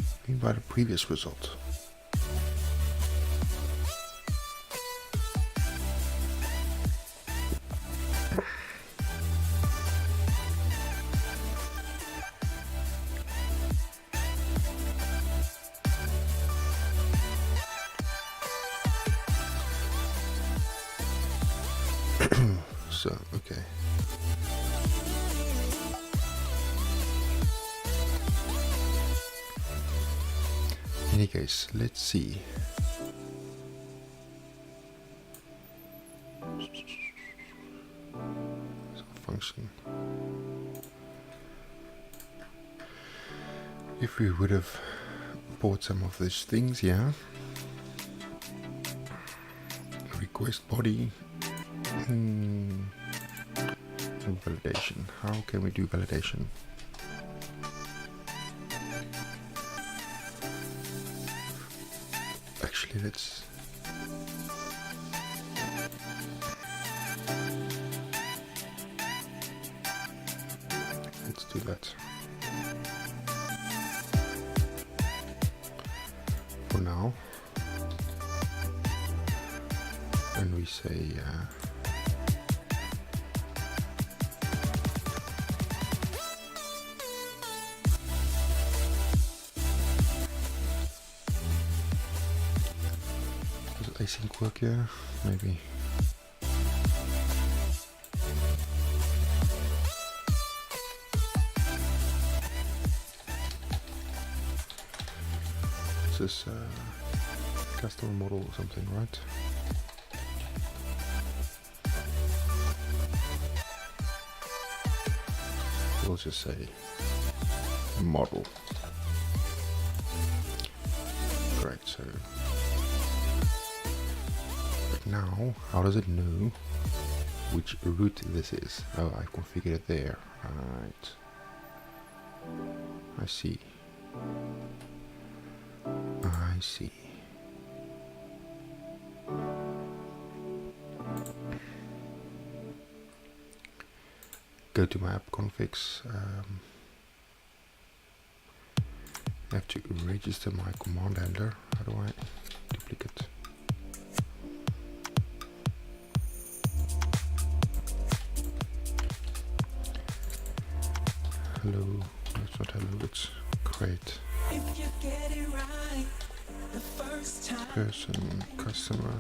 What do you mean by the previous result? So, okay. In any case, let's see. So, function. If we would have bought some of these things, yeah. Request body. Validation. How can we do validation? Actually, let's let's do that. For now. And we say does async work here? Maybe. This is customer model or something, right? We'll just say model. Great, so but now how does it know which route this is? Oh, I configured it there. Right. I see. I see. Go to my app configs. I have to register my command handler. How do I duplicate? Hello. That's not hello. It's create. If you get it right the first time, Person, customer,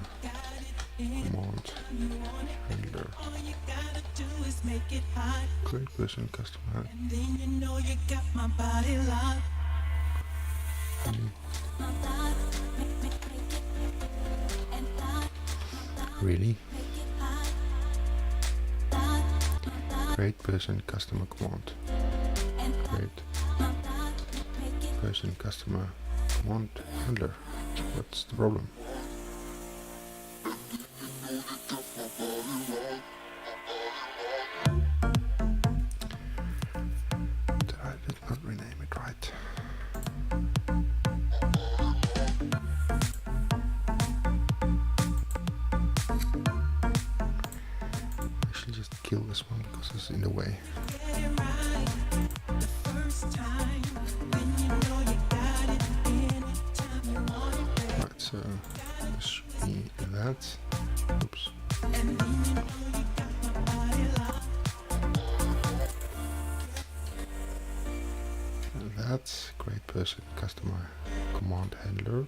command handler. all you gotta do is make it hot, Create person, customer. and then you know you got my body locked. Really? Create person, customer, command. Create person, customer, command handler. What's the problem? I did not rename it right. I should just kill this one because it's in the way. Get it right the first time, then you know you got it anytime you want it, babe. Right, so this should be that. Oops. And then you know you got my body locked. That's create person, customer, command handler.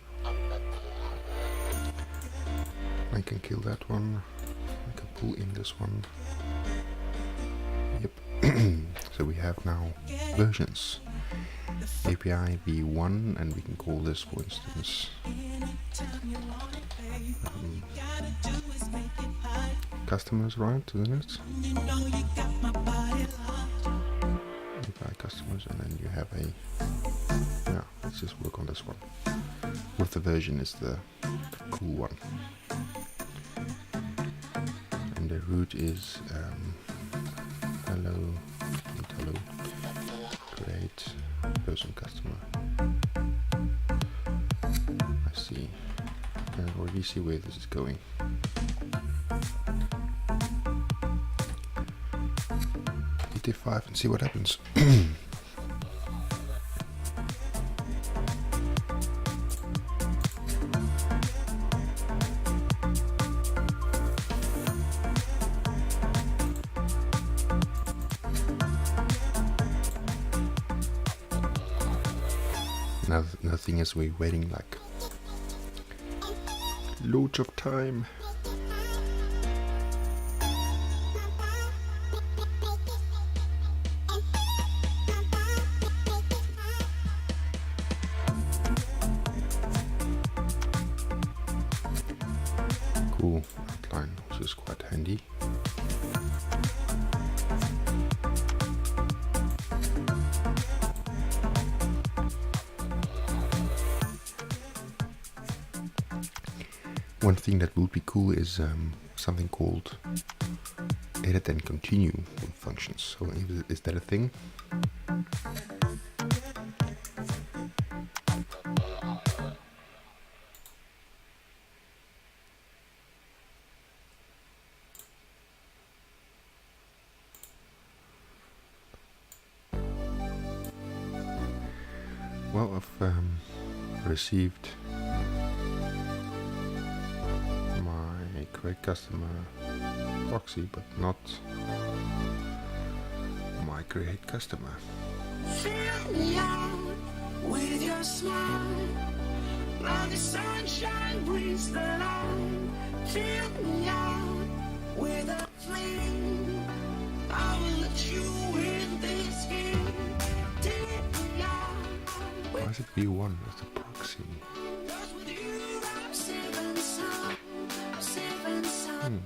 I can kill that one. I can pull in this one. Yep. So we have now versions. API v1, and we can call this, for instance, customers, right? Isn't it? You know you got my body locked. API customers, and then you have a. Yeah, let's just work on this one. With the version is the cool one. And the root is hello, hello, create person customer. I see. I already see where this is going. Hit F5 and see what happens. Now the thing is, we're waiting like loads of time. Cool outline, which is quite handy. One thing that would be cool is something called edit and continue with functions. So is that a thing? Well, I've received my Create Customer proxy, but not my Create Customer. Fill me out with your smile, like the sunshine brings the light. Fill me out with a flame. I will let you in this game. Take me out. Why is it V1 as the proxy? Cause with you I'm safe and sound, safe and sound,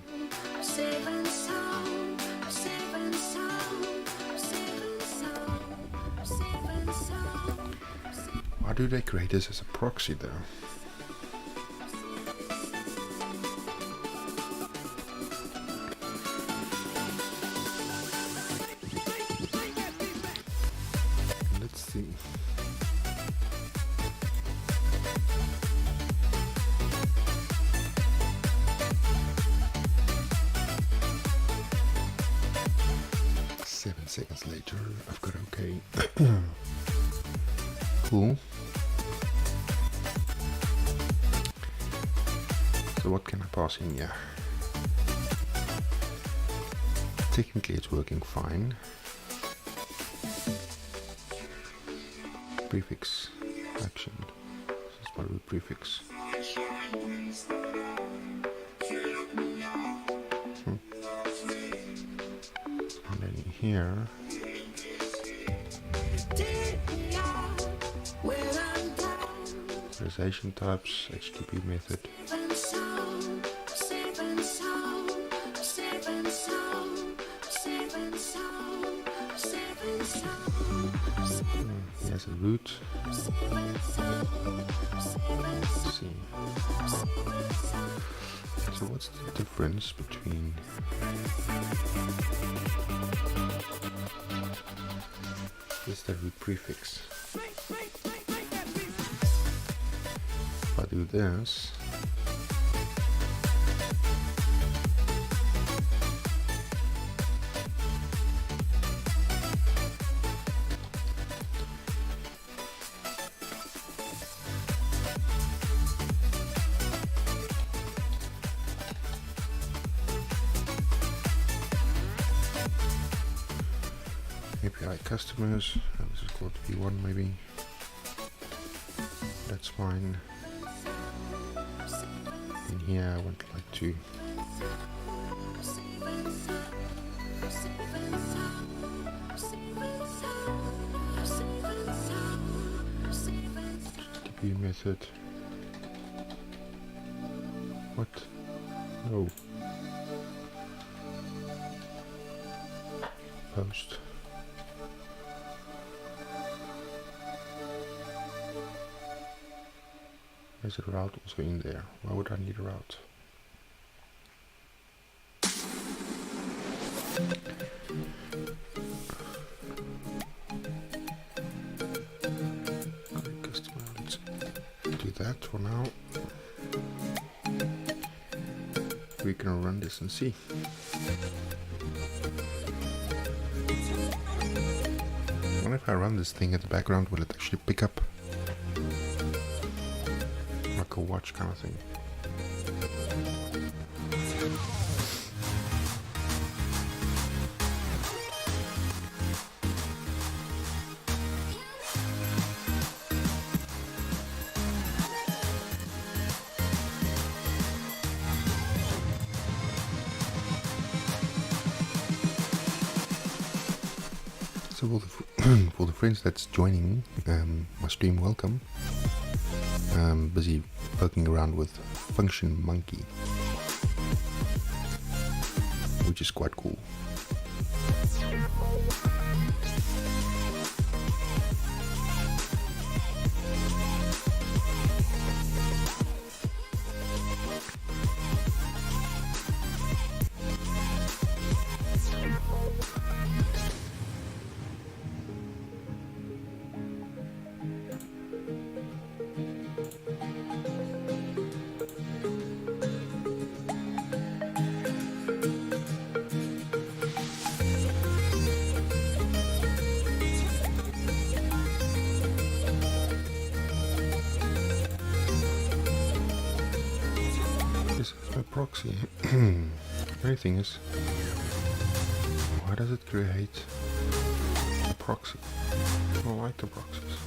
safe and sound, safe and sound, safe and sound, safe and sound. Why do they create this as a proxy though? Let's see. Seconds later, I've got okay. Cool. So what can I pass in here? Technically it's working fine. Prefix action. This is my root prefix. And then here, authorization types, HTTP method. Here's a root. Let's see. So what's the difference between this is the root prefix? If I do this, API customers, this is called V1 maybe, that's fine. In here I would like to HTTP method. What? No. Post. There's a route also in there. Why would I need a route? Okay, customer, let's do that for now. We can run this and see. I wonder if I run this thing in the background, will it actually pick up? Like a watch kind of thing. So for the friends that's joining my stream, welcome. I'm busy poking around with Function Monkey, which is quite cool. proxy. Only thing is, why does it create a proxy? I don't like the proxies.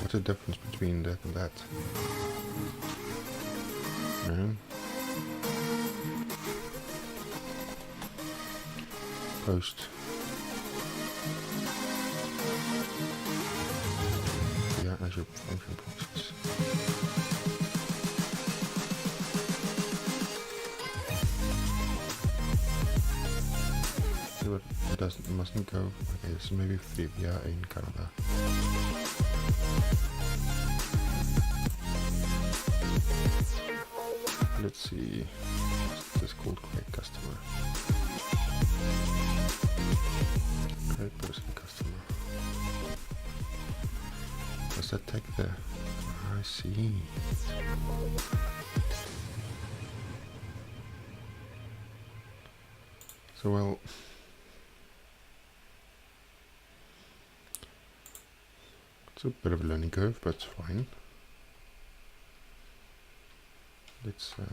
What's the difference between that and that? No. Post. Yeah, Azure function proxies. See what it doesn't, mustn't go. Okay, this is maybe Frivia in Canada. Let's see. This is called create customer. Create person customer. Does that take the? I see. So well, it's a bit of a learning curve, but it's fine. Let's say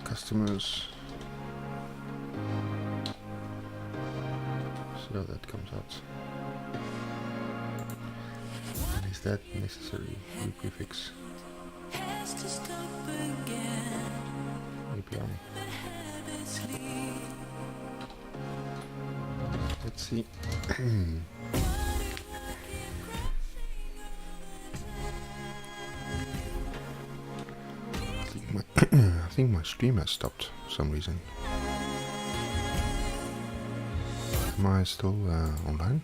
customers. See how that comes out. And is that necessary? We prefix API. Let's see. I think my stream has stopped for some reason. Am I still online?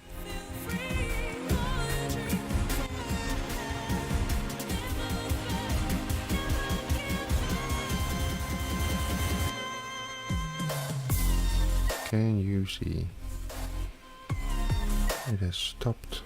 Can you see? It has stopped.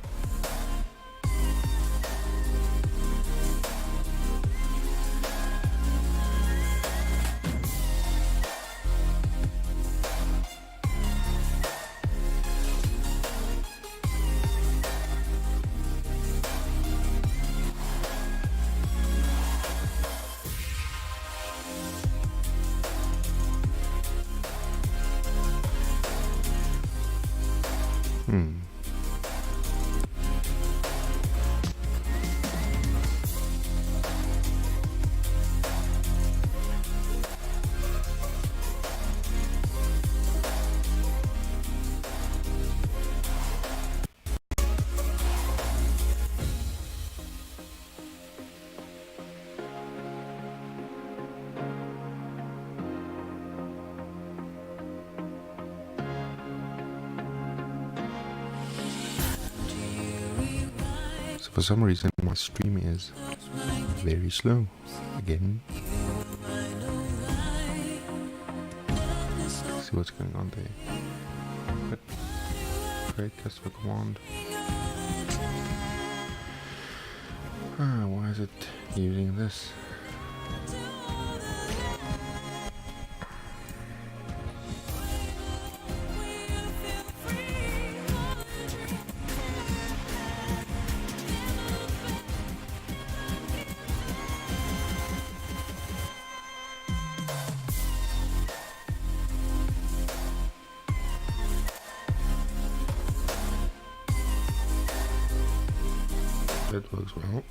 For some reason my stream is very slow again. Let's see what's going on there. But create customer command. Why is it using this? That works well.